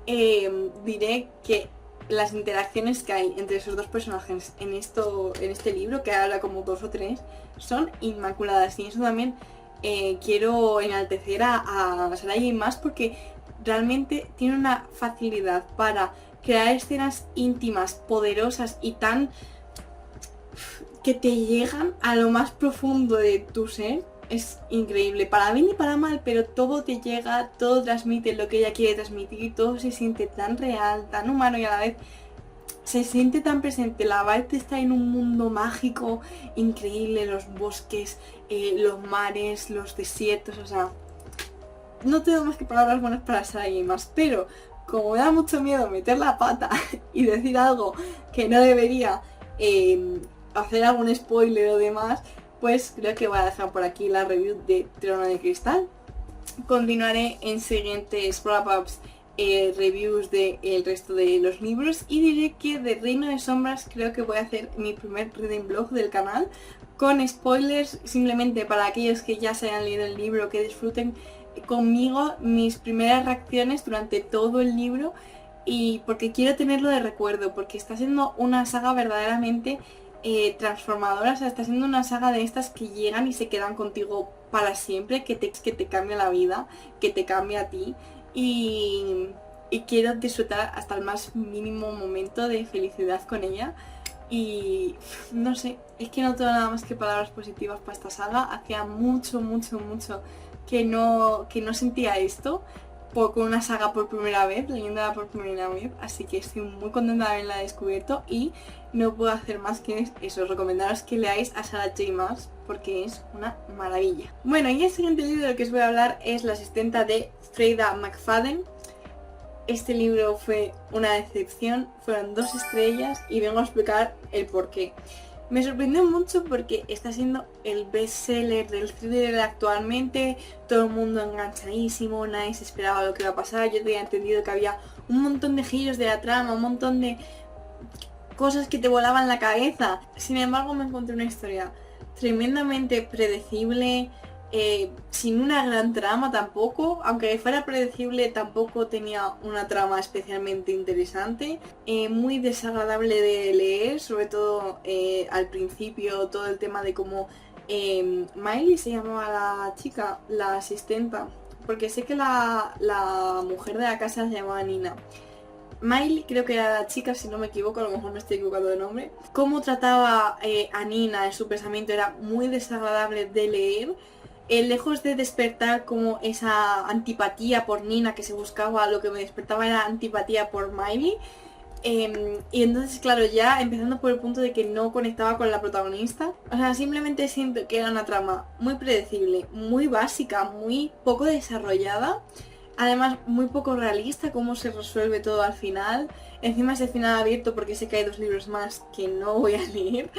Diré que las interacciones que hay entre esos dos personajes en este libro, que habla como 2 o 3, son inmaculadas. Y eso también quiero enaltecer a Sarah J. Maas, porque realmente tiene una facilidad para crear escenas íntimas, poderosas y tan que te llegan a lo más profundo de tu ser. Es increíble, para bien y para mal, pero todo te llega, todo transmite lo que ella quiere transmitir, todo se siente tan real, tan humano y a la vez se siente tan presente. La Bart está en un mundo mágico increíble, los bosques, los mares, los desiertos, o sea, no tengo más que palabras buenas para Sarah J. Maas, pero como me da mucho miedo meter la pata y decir algo que no debería, hacer algún spoiler o demás, pues creo que voy a dejar por aquí la review de Trono de Cristal. Continuaré en siguientes wrap-ups, reviews del resto de los libros, y diré que de Reino de Sombras creo que voy a hacer mi primer reading blog del canal con spoilers, simplemente para aquellos que ya se hayan leído el libro, que disfruten conmigo mis primeras reacciones durante todo el libro, y porque quiero tenerlo de recuerdo, porque está siendo una saga verdaderamente transformadora. O sea, está siendo una saga de estas que llegan y se quedan contigo para siempre, que te cambia la vida, que te cambia a ti, y quiero disfrutar hasta el más mínimo momento de felicidad con ella. Y no sé, es que no tengo nada más que palabras positivas para esta saga. Hacía mucho que no sentía esto con una saga por primera vez, leyéndola por primera vez, así que estoy muy contenta de haberla descubierto. Y no puedo hacer más que eso, recomendaros que leáis a Sarah J. Maas porque es una maravilla. Bueno, y el siguiente libro del que os voy a hablar es La asistenta de Freida McFadden. Este libro fue una decepción, fueron 2 estrellas y vengo a explicar el porqué. Me sorprendió mucho porque está siendo el bestseller del thriller actualmente, todo el mundo enganchadísimo, nadie se esperaba lo que iba a pasar, yo tenía entendido que había un montón de giros de la trama, un montón de cosas que te volaban la cabeza. Sin embargo, me encontré una historia tremendamente predecible, sin una gran trama tampoco, aunque fuera predecible tampoco tenía una trama especialmente interesante, muy desagradable de leer, sobre todo al principio, todo el tema de cómo Miley se llamaba la chica, la asistenta, porque sé que la mujer de la casa se llamaba Nina. Miley creo que era la chica, si no me equivoco, a lo mejor me estoy equivocando de nombre. Cómo trataba a Nina en su pensamiento era muy desagradable de leer. Lejos de despertar como esa antipatía por Nina que se buscaba, lo que me despertaba era antipatía por Miley. Y entonces, claro, ya empezando por el punto de que no conectaba con la protagonista. O sea, simplemente siento que era una trama muy predecible, muy básica, muy poco desarrollada. Además, muy poco realista cómo se resuelve todo al final. Encima es el final abierto porque sé que hay 2 libros más que no voy a leer.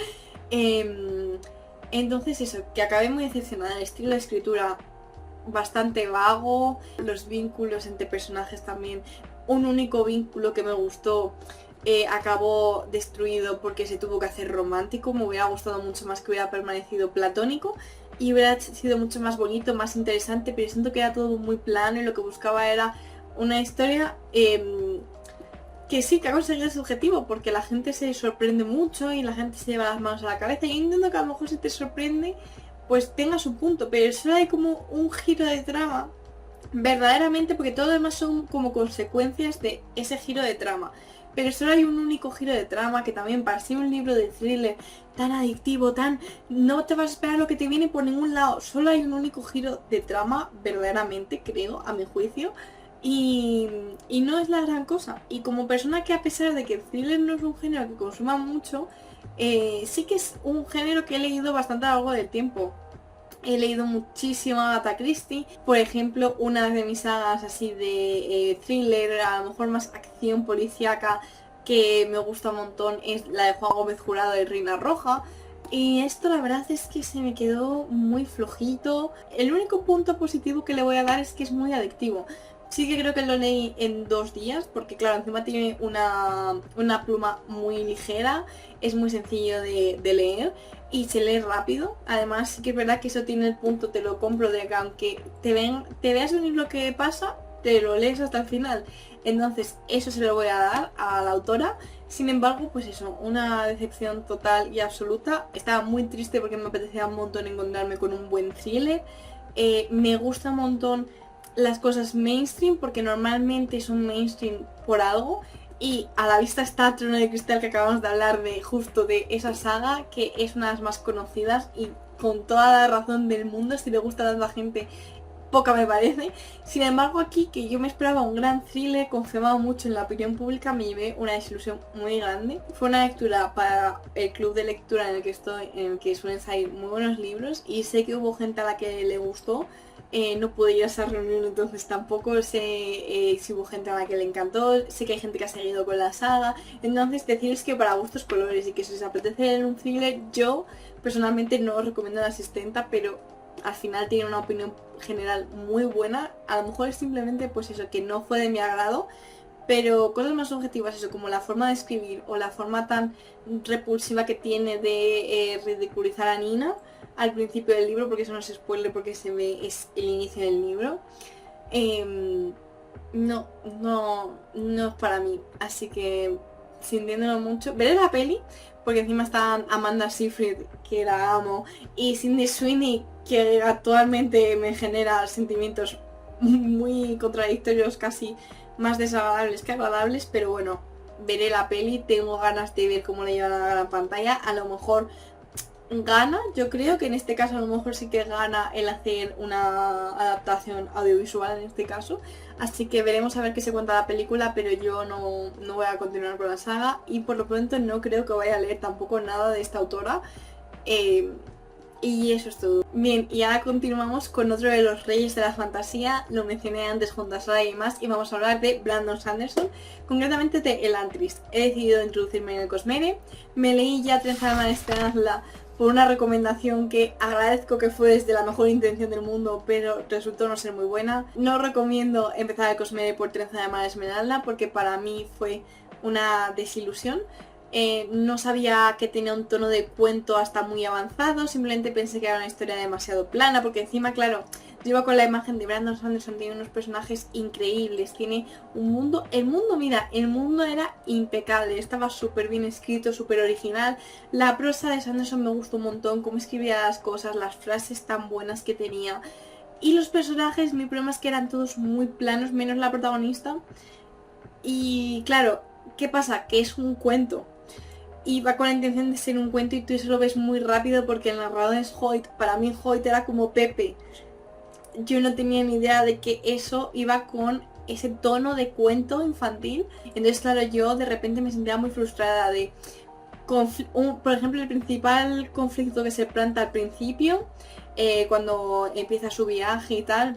Entonces eso, que acabé muy decepcionada. El estilo de escritura bastante vago, los vínculos entre personajes también. Un único vínculo que me gustó acabó destruido porque se tuvo que hacer romántico. Me hubiera gustado mucho más que hubiera permanecido platónico y hubiera sido mucho más bonito, más interesante, pero siento que era todo muy plano y lo que buscaba era una historia que sí, que ha conseguido su objetivo, porque la gente se sorprende mucho y la gente se lleva las manos a la cabeza. Y yo entiendo que a lo mejor si te sorprende, pues tenga su punto, pero solo hay como un giro de trama, verdaderamente, porque todo lo demás son como consecuencias de ese giro de trama. Pero solo hay un único giro de trama que también para ser un libro de thriller tan adictivo, tan... no te vas a esperar lo que te viene por ningún lado. Solo hay un único giro de trama, verdaderamente, creo, a mi juicio. Y no es la gran cosa. Y como persona que a pesar de que el thriller no es un género que consuma mucho, sí que es un género que he leído bastante a lo largo del tiempo. He leído muchísimo a Agatha Christie, por ejemplo, una de mis sagas así de thriller, a lo mejor más acción policíaca, que me gusta un montón, es la de Juan Gómez Jurado de Reina Roja. Y esto la verdad es que se me quedó muy flojito. El único punto positivo que le voy a dar es que es muy adictivo. Sí que creo que lo leí en 2 días, porque claro, encima tiene una pluma muy ligera, es muy sencillo de leer y se lee rápido. Además sí que es verdad que eso tiene el punto, te lo compro, de que aunque te veas venir lo que pasa, te lo lees hasta el final. Entonces eso se lo voy a dar a la autora. Sin embargo, pues eso, una decepción total y absoluta. Estaba muy triste porque me apetecía un montón encontrarme con un buen thriller. Me gusta un montón las cosas mainstream porque normalmente son mainstream por algo. Y a la vista está Trono de Cristal, que acabamos de hablar de justo de esa saga, que es una de las más conocidas y con toda la razón del mundo. Si le gusta a tanta gente, poca me parece. Sin embargo, aquí, que yo me esperaba un gran thriller, confiaba mucho en la opinión pública, me llevé una desilusión muy grande. Fue una lectura para el club de lectura en el que estoy, en el que suelen salir muy buenos libros, y sé que hubo gente a la que le gustó. No pude ir a esa reunión, entonces tampoco sé si hubo gente a la que le encantó. Sé que hay gente que ha seguido con la saga. Entonces deciros que para gustos colores, y que si os apetece leer un thriller, yo personalmente no os recomiendo La asistenta, pero al final tiene una opinión general muy buena. A lo mejor es simplemente pues eso, que no fue de mi agrado, pero cosas más objetivas, eso, como la forma de escribir o la forma tan repulsiva que tiene de ridiculizar a Nina al principio del libro, porque eso no es spoiler porque se ve, es el inicio del libro. No es para mí, así que sintiéndolo mucho, veré la peli, porque encima está Amanda Seyfried, que la amo, y Sydney Sweeney, que actualmente me genera sentimientos muy contradictorios, casi más desagradables que agradables, pero bueno, veré la peli, tengo ganas de ver cómo la llevan a la gran pantalla. A lo mejor gana, yo creo que en este caso a lo mejor sí que gana el hacer una adaptación audiovisual en este caso, así que veremos a ver qué se cuenta la película, pero yo no voy a continuar con la saga y por lo pronto no creo que vaya a leer tampoco nada de esta autora. Y eso es todo. Bien, y ahora continuamos con otro de los reyes de la fantasía, lo mencioné antes junto a Sara y más, y vamos a hablar de Brandon Sanderson, concretamente de Elantris. He decidido introducirme en el Cosmere, me leí ya Trenza de Maestranzla por una recomendación que agradezco que fue desde la mejor intención del mundo, pero resultó no ser muy buena. No recomiendo empezar el Cosmere por Trenza de Mar Esmeralda porque para mí fue una desilusión. No sabía que tenía un tono de cuento hasta muy avanzado, simplemente pensé que era una historia demasiado plana, porque encima, claro, yo iba con la imagen de Brandon Sanderson, tiene unos personajes increíbles, tiene un mundo, el mundo era impecable, estaba súper bien escrito, súper original, la prosa de Sanderson me gustó un montón, cómo escribía las cosas, las frases tan buenas que tenía, y los personajes, mi problema es que eran todos muy planos, menos la protagonista, y claro, ¿qué pasa? Que es un cuento. Y va con la intención de ser un cuento y tú eso lo ves muy rápido porque el narrador es Hoyt. Para mí Hoyt era como Pepe. Yo no tenía ni idea de que eso iba con ese tono de cuento infantil. Entonces claro, yo de repente me sentía muy frustrada de... por ejemplo, el principal conflicto que se planta al principio, cuando empieza su viaje y tal,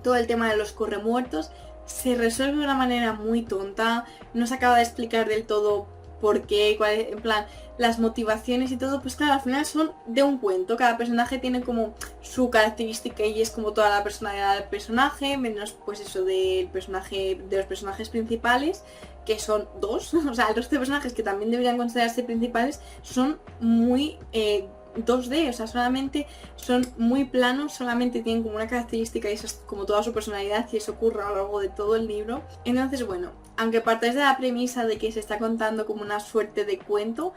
todo el tema de los corremuertos, se resuelve de una manera muy tonta, no se acaba de explicar del todo por qué, en plan, las motivaciones y todo, pues claro, al final son de un cuento, cada personaje tiene como su característica y es como toda la personalidad del personaje, menos pues eso del personaje, de los personajes principales, que son dos, o sea, el resto de personajes que también deberían considerarse principales son muy 2D, o sea, solamente son muy planos, solamente tienen como una característica y eso es como toda su personalidad y eso ocurre a lo largo de todo el libro. Entonces, bueno, aunque partáis de la premisa de que se está contando como una suerte de cuento,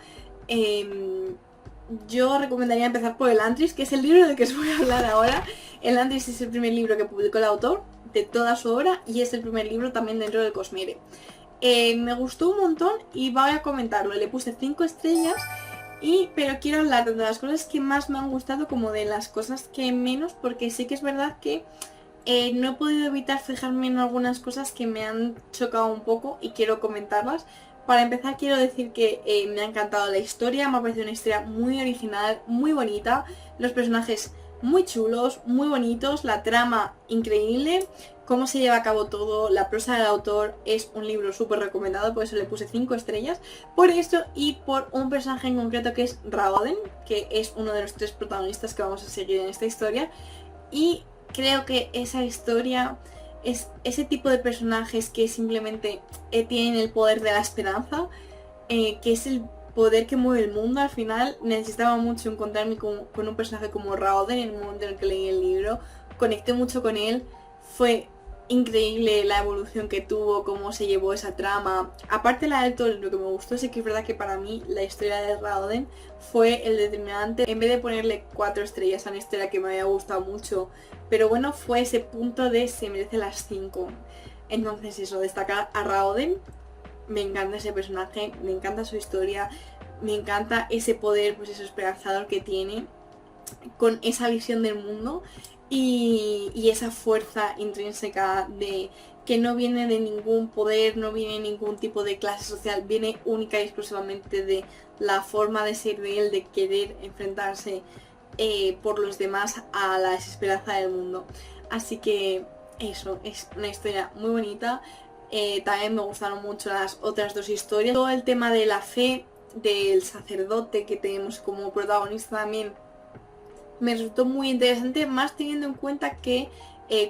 yo recomendaría empezar por Elantris, que es el libro del que os voy a hablar ahora. Elantris es el primer libro que publicó el autor de toda su obra y es el primer libro también dentro del Cosmere. Me gustó un montón y voy a comentarlo, le puse 5 estrellas. Pero quiero hablar de las cosas que más me han gustado como de las cosas que menos, porque sí que es verdad que no he podido evitar fijarme en algunas cosas que me han chocado un poco y quiero comentarlas. Para empezar quiero decir que me ha encantado la historia, me ha parecido una historia muy original, muy bonita, los personajes muy chulos, muy bonitos, la trama increíble, cómo se lleva a cabo todo, la prosa del autor es un libro súper recomendado, por eso le puse 5 estrellas, por esto y por un personaje en concreto que es Raoden, que es uno de los 3 protagonistas que vamos a seguir en esta historia, y creo que esa historia es ese tipo de personajes que simplemente tienen el poder de la esperanza, que es el poder que mueve el mundo. Al final necesitaba mucho encontrarme con un personaje como Raoden en el momento en el que leí el libro, conecté mucho con él, fue increíble la evolución que tuvo, cómo se llevó esa trama. Aparte la del todo lo que me gustó es que es verdad que para mí la historia de Raoden fue el determinante. En vez de ponerle 4 estrellas a una historia que me había gustado mucho, pero bueno, fue ese punto de se merece las 5. Entonces eso, destacar a Raoden. Me encanta ese personaje, me encanta su historia, me encanta ese poder, pues eso esperanzador que tiene, con esa visión del mundo y esa fuerza intrínseca de que no viene de ningún poder, no viene de ningún tipo de clase social, viene única y exclusivamente de la forma de ser de él, de querer enfrentarse por los demás a la desesperanza del mundo. Así que eso, es una historia muy bonita. También me gustaron mucho las otras 2 historias. Todo el tema de la fe del sacerdote que tenemos como protagonista también me resultó muy interesante, más teniendo en cuenta que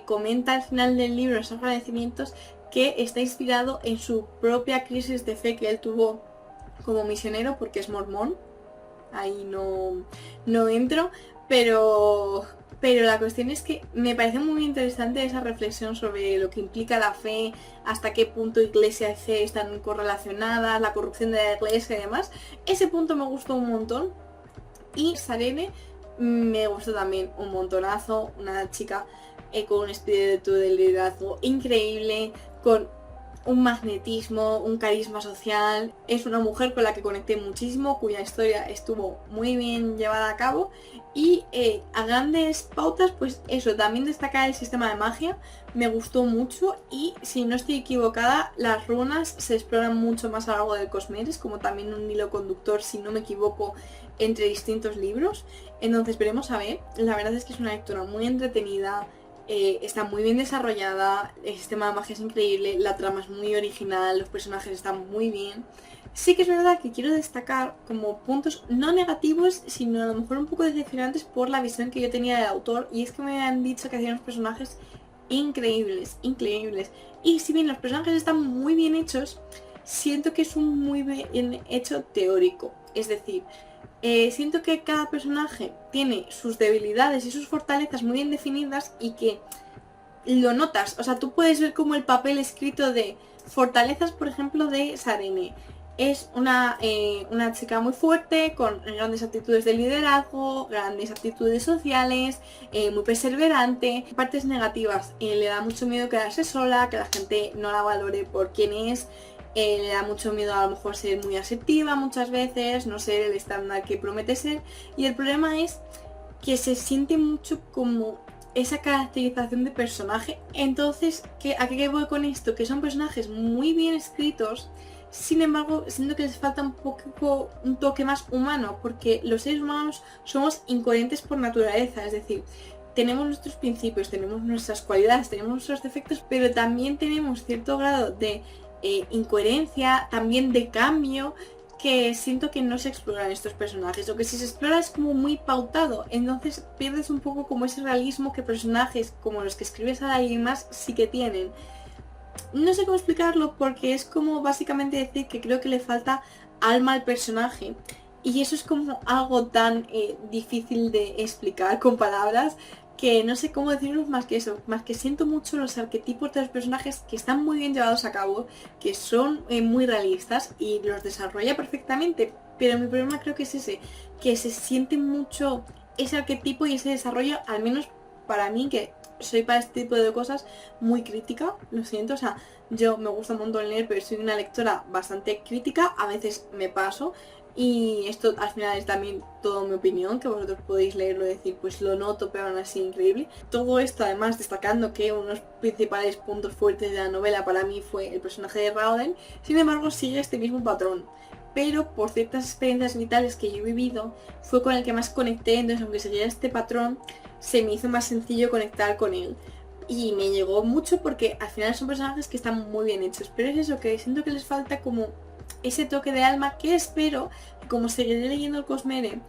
comenta al final del libro, esos agradecimientos, que está inspirado en su propia crisis de fe que él tuvo como misionero, porque es mormón. Ahí no entro, pero la cuestión es que me parece muy interesante esa reflexión sobre lo que implica la fe, hasta qué punto iglesia y fe están correlacionadas, la corrupción de la iglesia y demás. Ese punto me gustó un montón. Y Sarene me gustó también un montonazo, una chica con un espíritu de liderazgo increíble, con un magnetismo, un carisma social. Es una mujer con la que conecté muchísimo, cuya historia estuvo muy bien llevada a cabo. Y a grandes pautas, pues eso, también destacar el sistema de magia, me gustó mucho. Y si no estoy equivocada, las runas se exploran mucho más a lo largo del Cosmeres, como también un hilo conductor, si no me equivoco, entre distintos libros. Entonces veremos a ver. La verdad es que es una lectura muy entretenida. Está muy bien desarrollada, el sistema de magia es increíble, la trama es muy original, los personajes están muy bien. Sí que es verdad que quiero destacar como puntos no negativos, sino a lo mejor un poco decepcionantes por la visión que yo tenía del autor, y es que me han dicho que hacían unos personajes increíbles, increíbles. Y si bien los personajes están muy bien hechos, siento que es un muy bien hecho teórico. Es decir, siento que cada personaje tiene sus debilidades y sus fortalezas muy bien definidas y que lo notas. O sea, tú puedes ver como el papel escrito de fortalezas, por ejemplo, de Sarene. Es una chica muy fuerte, con grandes actitudes de liderazgo, grandes actitudes sociales, muy perseverante. Partes negativas, le da mucho miedo quedarse sola, que la gente no la valore por quién es. Le da mucho miedo a lo mejor ser muy asertiva muchas veces, no ser el estándar que promete ser. Y el problema es que se siente mucho como esa caracterización de personaje. Entonces, ¿a qué voy con esto? Que son personajes muy bien escritos, sin embargo, siento que les falta un toque más humano, porque los seres humanos somos incoherentes por naturaleza, es decir, tenemos nuestros principios, tenemos nuestras cualidades, tenemos nuestros defectos, pero también tenemos cierto grado de incoherencia, también de cambio, que siento que no se exploran estos personajes, o que si se explora es como muy pautado, entonces pierdes un poco como ese realismo que personajes como los que escribes a alguien más sí que tienen. No sé cómo explicarlo porque es como básicamente decir que creo que le falta alma al personaje, y eso es como algo tan difícil de explicar con palabras, que no sé cómo decirlo más que eso, más que siento mucho los arquetipos de los personajes que están muy bien llevados a cabo, que son muy realistas y los desarrolla perfectamente, pero mi problema creo que es ese, que se siente mucho ese arquetipo y ese desarrollo, al menos para mí, que soy para este tipo de cosas muy crítica, lo siento, o sea, yo me gusta un montón leer, pero soy una lectora bastante crítica, a veces me paso. Y esto al final es también toda mi opinión, que vosotros podéis leerlo y decir, pues lo noto, pero aún así increíble. Todo esto además destacando que uno de los principales puntos fuertes de la novela para mí fue el personaje de Rauden. Sin embargo, sigue este mismo patrón, pero por ciertas experiencias vitales que yo he vivido, fue con el que más conecté. Entonces, aunque seguía este patrón, se me hizo más sencillo conectar con él. Y me llegó mucho porque al final son personajes que están muy bien hechos, pero es eso, que siento que les falta como ese toque de alma, que espero, como seguiré leyendo el Cosmere,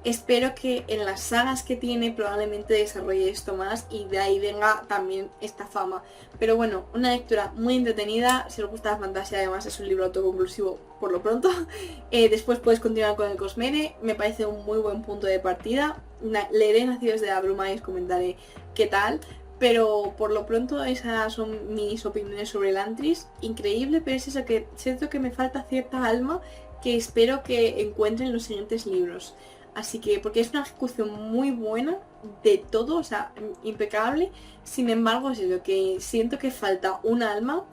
espero que en las sagas que tiene probablemente desarrolle esto más y de ahí venga también esta fama. Pero bueno, una lectura muy entretenida. Si os gusta la fantasía, además es un libro autoconclusivo por lo pronto. Después puedes continuar con el Cosmere, me parece un muy buen punto de partida. Leeré Nacidos de la Bruma y os comentaré qué tal. Pero por lo pronto esas son mis opiniones sobre el Elantris. Increíble, pero es eso, que siento que me falta cierta alma que espero que encuentre en los siguientes libros. Así que, porque es una ejecución muy buena de todo, o sea, impecable. Sin embargo, es lo que siento que falta un alma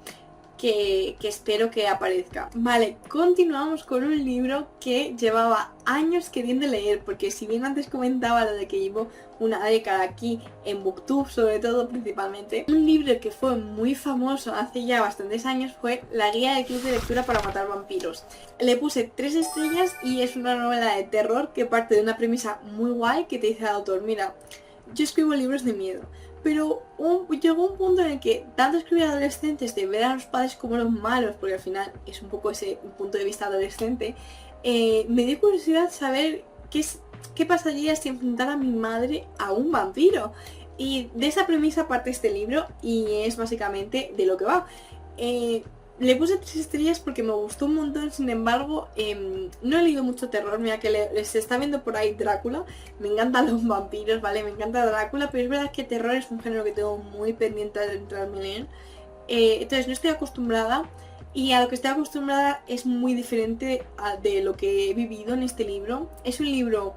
que espero que aparezca. Vale, continuamos con un libro que llevaba años queriendo leer, porque si bien antes comentaba lo de que llevo una década aquí en Booktube, sobre todo principalmente, un libro que fue muy famoso hace ya bastantes años fue La guía del club de lectura para matar vampiros. Le puse 3 estrellas y es una novela de terror que parte de una premisa muy guay que te dice el autor: mira, yo escribo libros de miedo, pero llegó un punto en el que tanto escribir adolescentes, de ver a los padres como los malos, porque al final es un poco ese punto de vista adolescente, me dio curiosidad saber qué pasaría si enfrentara a mi madre a un vampiro. Y de esa premisa parte este libro y es básicamente de lo que va. Le puse 3 estrellas porque me gustó un montón. Sin embargo, no he leído mucho terror. Mira que se está viendo por ahí Drácula. Me encantan los vampiros, ¿vale? Me encanta Drácula, pero es verdad que terror es un género que tengo muy pendiente de entrarme en él. Entonces no estoy acostumbrada, y a lo que estoy acostumbrada es muy diferente de lo que he vivido en este libro. Es un libro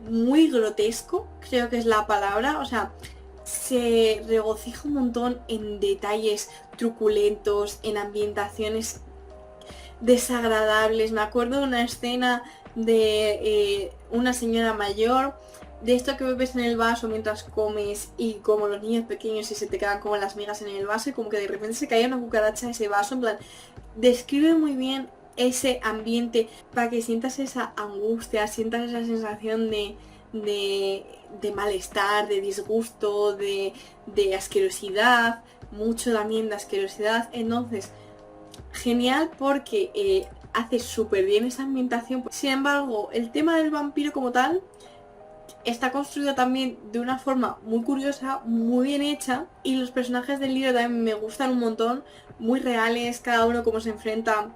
muy grotesco, creo que es la palabra. O sea, se regocija un montón en detalles truculentos, en ambientaciones desagradables. Me acuerdo de una escena de una señora mayor, de esto que bebes en el vaso mientras comes y como los niños pequeños y se te quedan como las migas en el vaso y como que de repente se caía una cucaracha en ese vaso, en plan, describe muy bien ese ambiente para que sientas esa angustia, sientas esa sensación de malestar, de disgusto, de asquerosidad, mucho también de asquerosidad. Entonces, genial porque hace súper bien esa ambientación. Sin embargo, el tema del vampiro como tal está construido también de una forma muy curiosa, muy bien hecha, y los personajes del libro también me gustan un montón, muy reales, cada uno cómo se enfrenta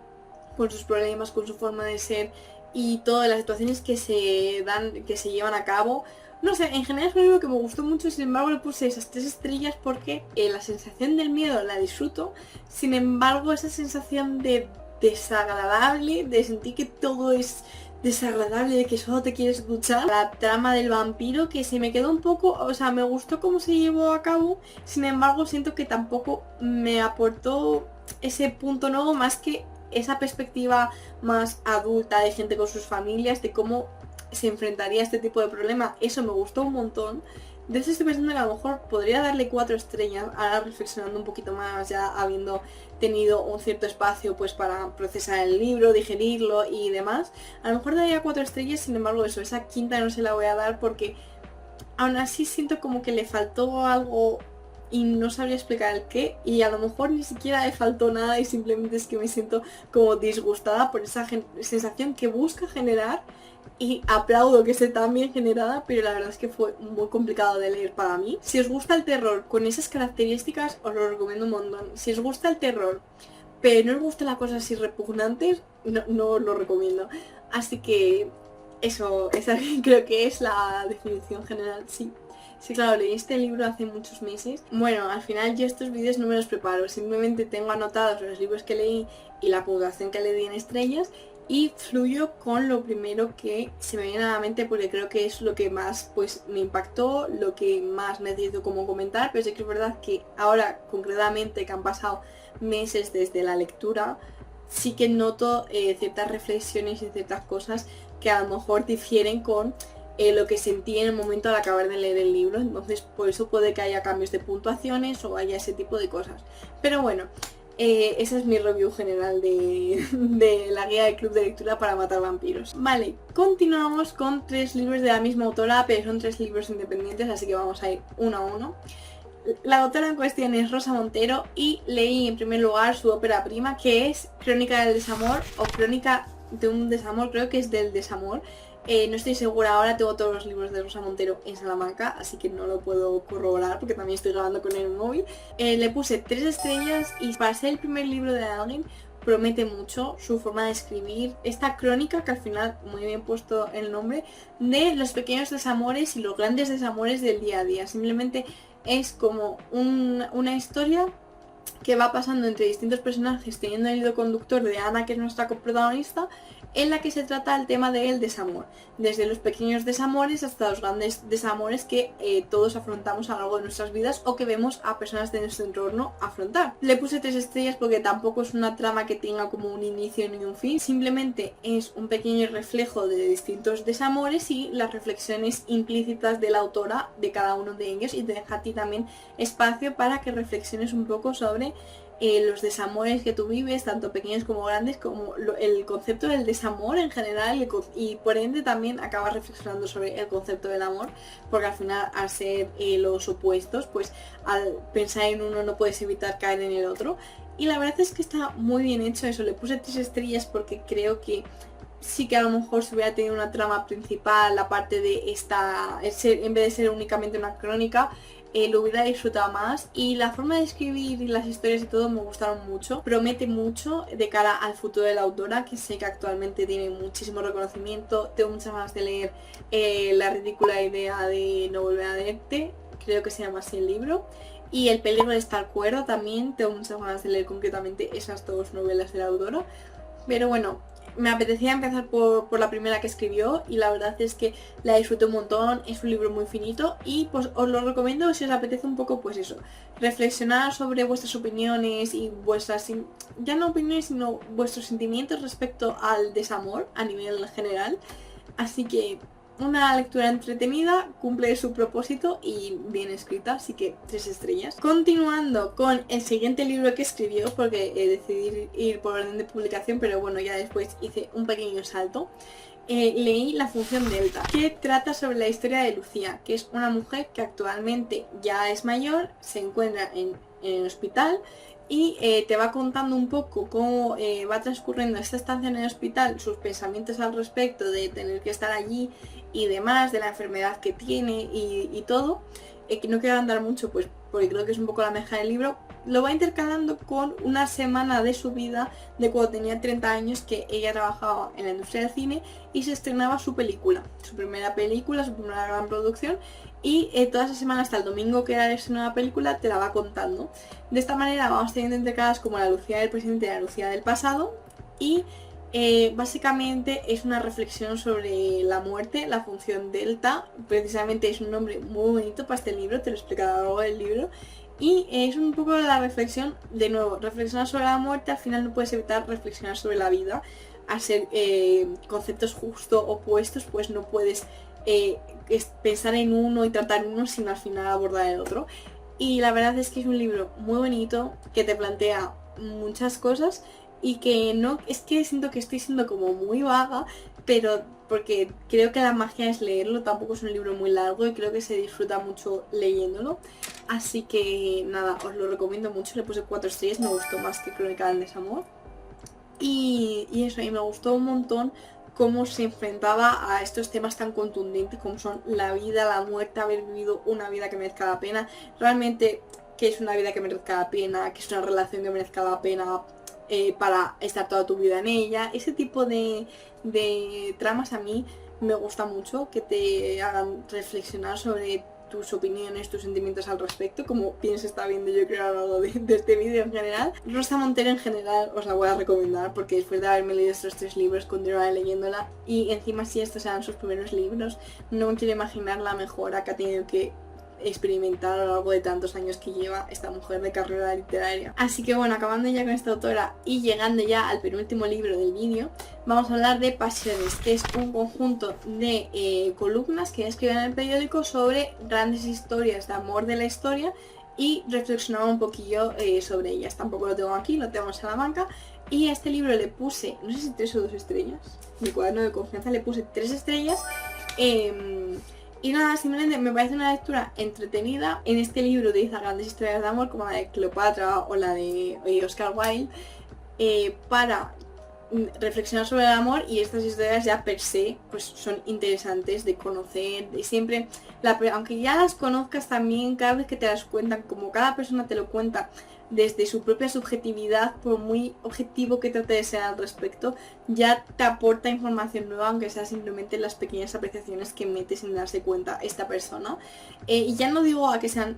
con sus problemas, con su forma de ser y todas las situaciones que se dan, que se llevan a cabo. No sé, en general es un libro que me gustó mucho, sin embargo le puse esas 3 estrellas porque la sensación del miedo la disfruto, sin embargo esa sensación de desagradable, de sentir que todo es desagradable, de que solo te quieres duchar, la trama del vampiro que se me quedó un poco, o sea, me gustó cómo se llevó a cabo, sin embargo siento que tampoco me aportó ese punto nuevo más que esa perspectiva más adulta de gente con sus familias, de cómo se enfrentaría a este tipo de problema. Eso me gustó un montón. De eso estoy pensando que a lo mejor podría darle 4 estrellas, ahora reflexionando un poquito más, ya habiendo tenido un cierto espacio pues para procesar el libro, digerirlo y demás. A lo mejor daría 4 estrellas, sin embargo eso, esa quinta no se la voy a dar porque aún así siento como que le faltó algo y no sabría explicar el qué, y a lo mejor ni siquiera le faltó nada y simplemente es que me siento como disgustada por esa sensación que busca generar, y aplaudo que esté tan bien generada, pero la verdad es que fue muy complicado de leer para mí. Si os gusta el terror con esas características, os lo recomiendo un montón. Si os gusta el terror, pero no os gustan las cosas así repugnantes, no os lo recomiendo. Así que eso, esa creo que es la definición general, sí. Sí, claro, leí este libro hace muchos meses. Bueno, al final yo estos vídeos no me los preparo, simplemente tengo anotados los libros que leí y la puntuación que le di en estrellas y fluyo con lo primero que se me viene a la mente porque creo que es lo que más pues me impactó, lo que más necesito como comentar, pero sí que es verdad que ahora concretamente que han pasado meses desde la lectura, sí que noto ciertas reflexiones y ciertas cosas que a lo mejor difieren con lo que sentí en el momento al acabar de leer el libro, entonces por eso puede que haya cambios de puntuaciones o haya ese tipo de cosas. Pero bueno, esa es mi review general de la guía del club de lectura para matar vampiros. Vale, continuamos con 3 libros de la misma autora, pero son 3 libros independientes, así que vamos a ir uno a uno. La autora en cuestión es Rosa Montero y leí en primer lugar su ópera prima, que es Crónica del desamor o Crónica de un desamor, creo que es del desamor. No estoy segura, ahora tengo todos los libros de Rosa Montero en Salamanca, así que no lo puedo corroborar porque también estoy grabando con el móvil. Le puse 3 estrellas y para ser el primer libro de alguien promete mucho su forma de escribir. Esta crónica, que al final muy bien puesto el nombre, de los pequeños desamores y los grandes desamores del día a día. Simplemente es como una historia que va pasando entre distintos personajes, teniendo el hilo conductor de Ana, que es nuestra coprotagonista, en la que se trata el tema del desamor, desde los pequeños desamores hasta los grandes desamores que todos afrontamos a lo largo de nuestras vidas o que vemos a personas de nuestro entorno afrontar. Le puse 3 estrellas porque tampoco es una trama que tenga como un inicio ni un fin, simplemente es un pequeño reflejo de distintos desamores y las reflexiones implícitas de la autora de cada uno de ellos, y te deja a ti también espacio para que reflexiones un poco sobre los desamores que tú vives, tanto pequeños como grandes, como el concepto del desamor en general, y por ende también acabas reflexionando sobre el concepto del amor, porque al final al ser los opuestos, pues al pensar en uno no puedes evitar caer en el otro, y la verdad es que está muy bien hecho eso. Le puse 3 estrellas porque creo que sí que a lo mejor se hubiera tenido una trama principal, aparte de esta, en vez de ser únicamente una crónica, lo hubiera disfrutado más, y la forma de escribir y las historias y todo me gustaron mucho. Promete mucho de cara al futuro de la autora, que sé que actualmente tiene muchísimo reconocimiento. Tengo muchas ganas de leer La ridícula idea de no volver a verte, creo que se llama así el libro, y El peligro de estar cuerda también. Tengo muchas ganas de leer concretamente esas 2 novelas de la autora. Pero bueno, me apetecía empezar por la primera que escribió y la verdad es que la disfruté un montón, es un libro muy finito y pues os lo recomiendo si os apetece un poco pues eso, reflexionar sobre vuestras opiniones y vuestras, ya no opiniones sino vuestros sentimientos respecto al desamor a nivel general, así que una lectura entretenida, cumple su propósito y bien escrita, así que 3 estrellas. Continuando con el siguiente libro que escribió, porque decidí ir por orden de publicación, pero bueno, ya después hice un pequeño salto. Leí La función delta, que trata sobre la historia de Lucía, que es una mujer que actualmente ya es mayor, se encuentra en el hospital y te va contando un poco cómo va transcurriendo esta estancia en el hospital, sus pensamientos al respecto de tener que estar allí y demás, de la enfermedad que tiene y todo. Que no quiero andar mucho pues porque creo que es un poco la meja del libro. Lo va intercalando con una semana de su vida de cuando tenía 30 años, que ella trabajaba en la industria del cine y se estrenaba su película, su primera película, su primera gran producción, y toda esa semana hasta el domingo que era el estreno de la película te la va contando. De esta manera vamos teniendo intercaladas como la Lucía del presente y la Lucía del pasado, y básicamente es una reflexión sobre la muerte, la función delta. Precisamente es un nombre muy bonito para este libro, te lo explicaré a lo largo del libro. Y es un poco la reflexión, de nuevo, reflexionar sobre la muerte, al final no puedes evitar reflexionar sobre la vida. Al ser conceptos justo opuestos, pues no puedes pensar en uno y tratar uno sin al final abordar el otro. Y la verdad es que es un libro muy bonito, que te plantea muchas cosas y que no, es que siento que estoy siendo como muy vaga, pero porque creo que la magia es leerlo, tampoco es un libro muy largo y creo que se disfruta mucho leyéndolo. Así que nada, os lo recomiendo mucho, le puse 4 estrellas, me gustó más que Crónica del Desamor. Y eso, y me gustó un montón cómo se enfrentaba a estos temas tan contundentes como son la vida, la muerte, haber vivido una vida que merezca la pena, realmente que es una vida que merezca la pena, que es una relación que merezca la pena para estar toda tu vida en ella. Ese tipo de tramas a mí me gusta mucho, que te hagan reflexionar sobre tus opiniones, tus sentimientos al respecto, como bien se está viendo yo creo a lo largo de este vídeo en general. Rosa Montero en general os la voy a recomendar porque después de haberme leído estos 3 libros continuaré leyéndola, y encima si estos eran sus primeros libros, no me quiero imaginar la mejora que ha tenido que experimentar a lo largo de tantos años que lleva esta mujer de carrera literaria. Así que bueno, acabando ya con esta autora y llegando ya al penúltimo libro del vídeo, vamos a hablar de Pasiones, que es un conjunto de columnas que escribe en el periódico sobre grandes historias de amor de la historia, y reflexionaba un poquillo sobre ellas. Tampoco lo tengo aquí, lo tengo en Salamanca, y a este libro le puse, no sé si 3 o 2 estrellas, mi cuaderno de confianza le puse 3 estrellas. Y nada, simplemente me parece una lectura entretenida. En este libro utiliza grandes historias de amor como la de Cleopatra o la de Oscar Wilde para reflexionar sobre el amor, y estas historias ya per se pues son interesantes de conocer, de siempre, aunque ya las conozcas también, cada vez que te las cuentan, como cada persona te lo cuenta desde su propia subjetividad, por muy objetivo que trate de ser al respecto, ya te aporta información nueva, aunque sea simplemente las pequeñas apreciaciones que mete sin darse cuenta esta persona. Y ya no digo a que sean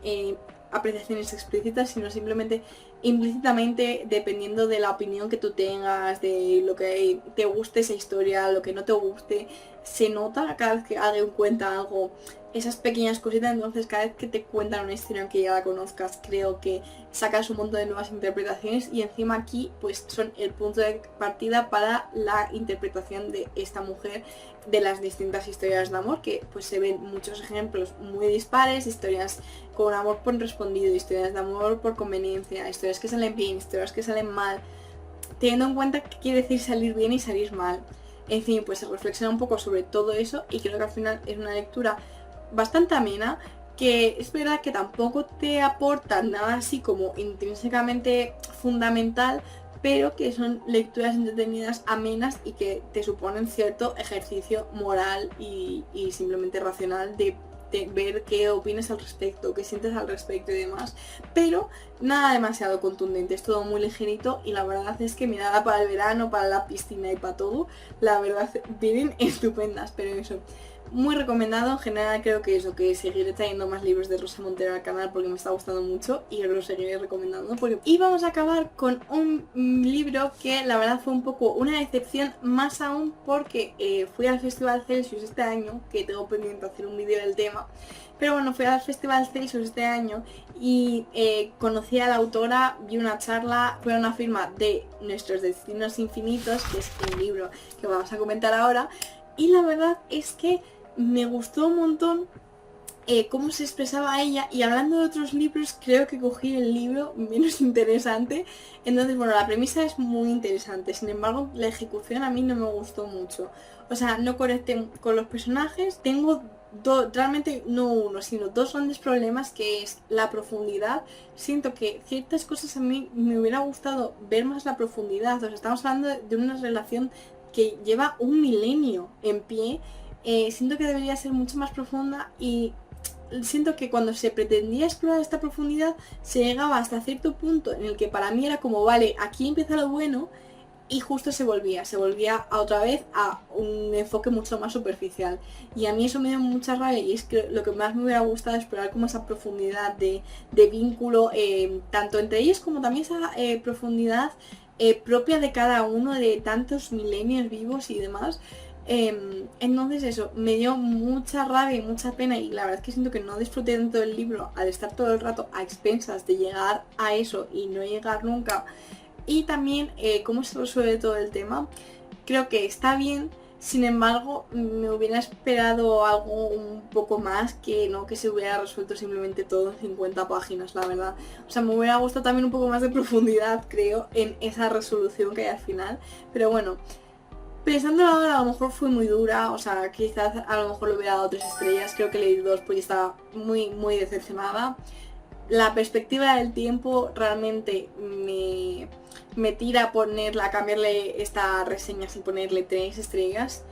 apreciaciones explícitas, sino simplemente implícitamente, dependiendo de la opinión que tú tengas, de lo que te guste esa historia, lo que no te guste, se nota cada vez que alguien cuenta algo, esas pequeñas cositas. Entonces cada vez que te cuentan una historia aunque ya la conozcas, creo que sacas un montón de nuevas interpretaciones, y encima aquí pues son el punto de partida para la interpretación de esta mujer de las distintas historias de amor, que pues se ven muchos ejemplos muy dispares, historias con amor por respondido, historias de amor por conveniencia, historias que salen bien, historias que salen mal, teniendo en cuenta qué quiere decir salir bien y salir mal. En fin, pues se reflexiona un poco sobre todo eso, y creo que al final es una lectura bastante amena, que es verdad que tampoco te aporta nada así como intrínsecamente fundamental, pero que son lecturas entretenidas, amenas, y que te suponen cierto ejercicio moral y simplemente racional de ver qué opinas al respecto, qué sientes al respecto y demás, pero nada demasiado contundente, es todo muy ligerito, y la verdad es que mirada para el verano, para la piscina y para todo, la verdad vienen estupendas. Pero eso, muy recomendado. En general creo que eso, que seguiré trayendo más libros de Rosa Montero al canal porque me está gustando mucho y os lo seguiré recomendando. Y vamos a acabar con un libro que la verdad fue un poco una decepción, más aún porque fui al Festival Celsius este año, que tengo pendiente hacer un vídeo del tema. Pero bueno, fui al Festival Celsius este año y conocí a la autora, vi una charla, fue una firma de Nuestros Destinos Infinitos, que es un libro que vamos a comentar ahora. Y la verdad es que me gustó un montón cómo se expresaba ella, y hablando de otros libros, creo que cogí el libro menos interesante. Entonces, bueno, la premisa es muy interesante, sin embargo, la ejecución a mí no me gustó mucho. O sea, no conecté con los personajes. Tengo realmente no uno, sino dos grandes problemas, que es la profundidad. Siento que ciertas cosas a mí me hubiera gustado ver más la profundidad. O sea, estamos hablando de una relación que lleva un milenio en pie. Siento que debería ser mucho más profunda, y siento que cuando se pretendía explorar esta profundidad se llegaba hasta cierto punto en el que para mí era como, vale, aquí empieza lo bueno, y justo se volvía otra vez a un enfoque mucho más superficial, y a mí eso me dio mucha rabia. Y es que lo que más me hubiera gustado es explorar como esa profundidad de vínculo, tanto entre ellos como también esa profundidad propia de cada uno, de tantos milenios vivos y demás. Entonces eso, me dio mucha rabia y mucha pena, y la verdad es que siento que no disfruté tanto del libro al estar todo el rato a expensas de llegar a eso y no llegar nunca. Y también cómo se resuelve todo el tema, creo que está bien. Sin embargo, me hubiera esperado algo un poco más, que no que se hubiera resuelto simplemente todo en 50 páginas, la verdad. O sea, me hubiera gustado también un poco más de profundidad, creo, en esa resolución que hay al final. Pero bueno, pensándolo ahora, a lo mejor fue muy dura. O sea, quizás a lo mejor le hubiera dado 3 estrellas. Creo que le di 2 porque estaba muy decepcionada. La perspectiva del tiempo realmente me tira a a cambiarle esta reseña sin ponerle 3 estrellas.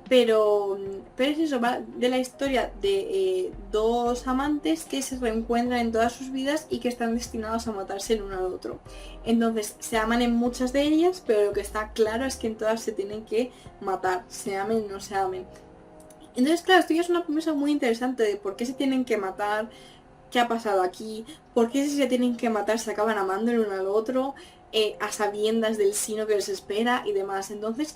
Pero es eso, va de la historia de dos amantes que se reencuentran en todas sus vidas y que están destinados a matarse el uno al otro. Entonces se aman en muchas de ellas, pero lo que está claro es que en todas se tienen que matar, se amen o no se amen. Entonces, claro, esto ya es una premisa muy interesante de por qué se tienen que matar, qué ha pasado aquí, por qué si se tienen que matar se acaban amando el uno al otro, a sabiendas del sino que les espera y demás. Entonces,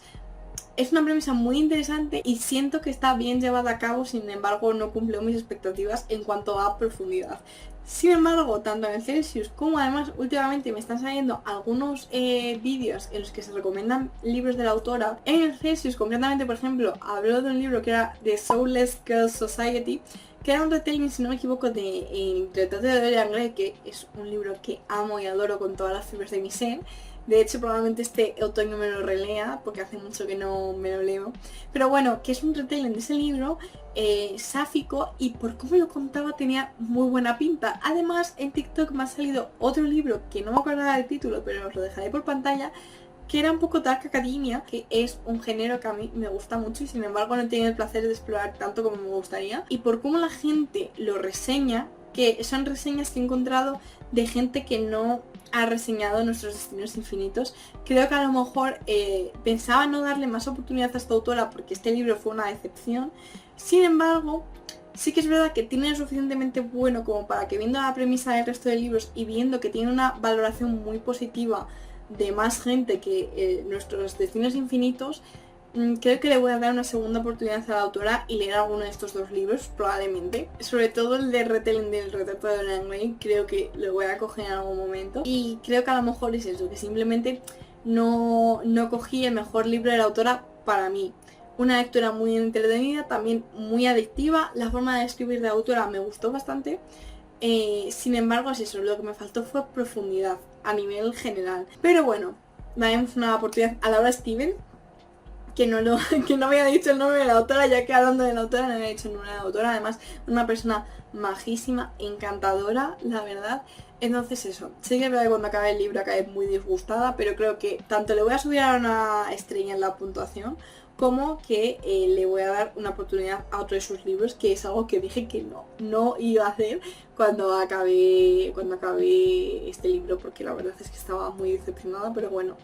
es una premisa muy interesante y siento que está bien llevada a cabo, sin embargo no cumplió mis expectativas en cuanto a profundidad. Sin embargo, tanto en el Celsius como además últimamente me están saliendo algunos vídeos en los que se recomiendan libros de la autora. En el Celsius concretamente, por ejemplo, habló de un libro que era The Soulless Girls Society, que era un retelling, si no me equivoco, de El retrato de Dorian Gray, que es un libro que amo y adoro con todas las fibras de mi ser. De hecho, probablemente este otoño me lo relea, porque hace mucho que no me lo leo. Pero bueno, que es un retelling de ese libro, sáfico, y por cómo lo contaba tenía muy buena pinta. Además, en TikTok me ha salido otro libro, que no me acordaba del título, pero os lo dejaré por pantalla, que era un poco Dark Academia, que es un género que a mí me gusta mucho y sin embargo no he tenido el placer de explorar tanto como me gustaría. Y por cómo la gente lo reseña, que son reseñas que he encontrado de gente que no ha reseñado Nuestros Destinos Infinitos, creo que a lo mejor pensaba no darle más oportunidad a esta autora porque este libro fue una decepción. Sin embargo, sí que es verdad que tiene lo suficientemente bueno como para que, viendo la premisa del resto de libros y viendo que tiene una valoración muy positiva de más gente que Nuestros Destinos Infinitos, creo que le voy a dar una segunda oportunidad a la autora y leer alguno de estos dos libros, probablemente. Sobre todo el de retelling del retrato de Dorian Gray, creo que lo voy a coger en algún momento. Y creo que a lo mejor es eso, que simplemente no cogí el mejor libro de la autora para mí. Una lectura muy entretenida, también muy adictiva. La forma de escribir de la autora me gustó bastante. Sin embargo, es eso, lo que me faltó fue profundidad a nivel general. Pero bueno, daremos una oportunidad a Laura Steven, que no me había dicho el nombre de la autora, ya que hablando de la autora no me había dicho el nombre de la autora. Además, una persona majísima, encantadora, la verdad. Entonces eso, sí que es verdad que cuando acabe el libro acabé muy disgustada, pero creo que tanto le voy a subir a una estrella en la puntuación, como que le voy a dar una oportunidad a otro de sus libros, que es algo que dije que no iba a hacer cuando acabé este libro, porque la verdad es que estaba muy decepcionada. Pero bueno,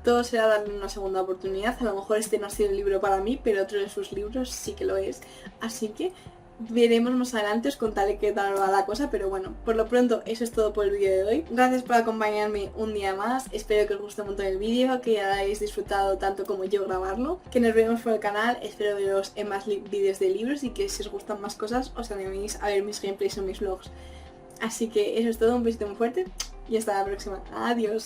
todo será darle una segunda oportunidad. A lo mejor este no ha sido el libro para mí, pero otro de sus libros sí que lo es. Así que veremos más adelante, os contaré qué tal va la cosa, pero bueno, por lo pronto eso es todo por el vídeo de hoy. Gracias por acompañarme un día más, espero que os guste un montón el vídeo, que hayáis disfrutado tanto como yo grabarlo, que nos vemos por el canal, espero veros en más vídeos de libros y que si os gustan más cosas os animéis a ver mis gameplays o mis vlogs. Así que eso es todo, un besito muy fuerte y hasta la próxima. Adiós.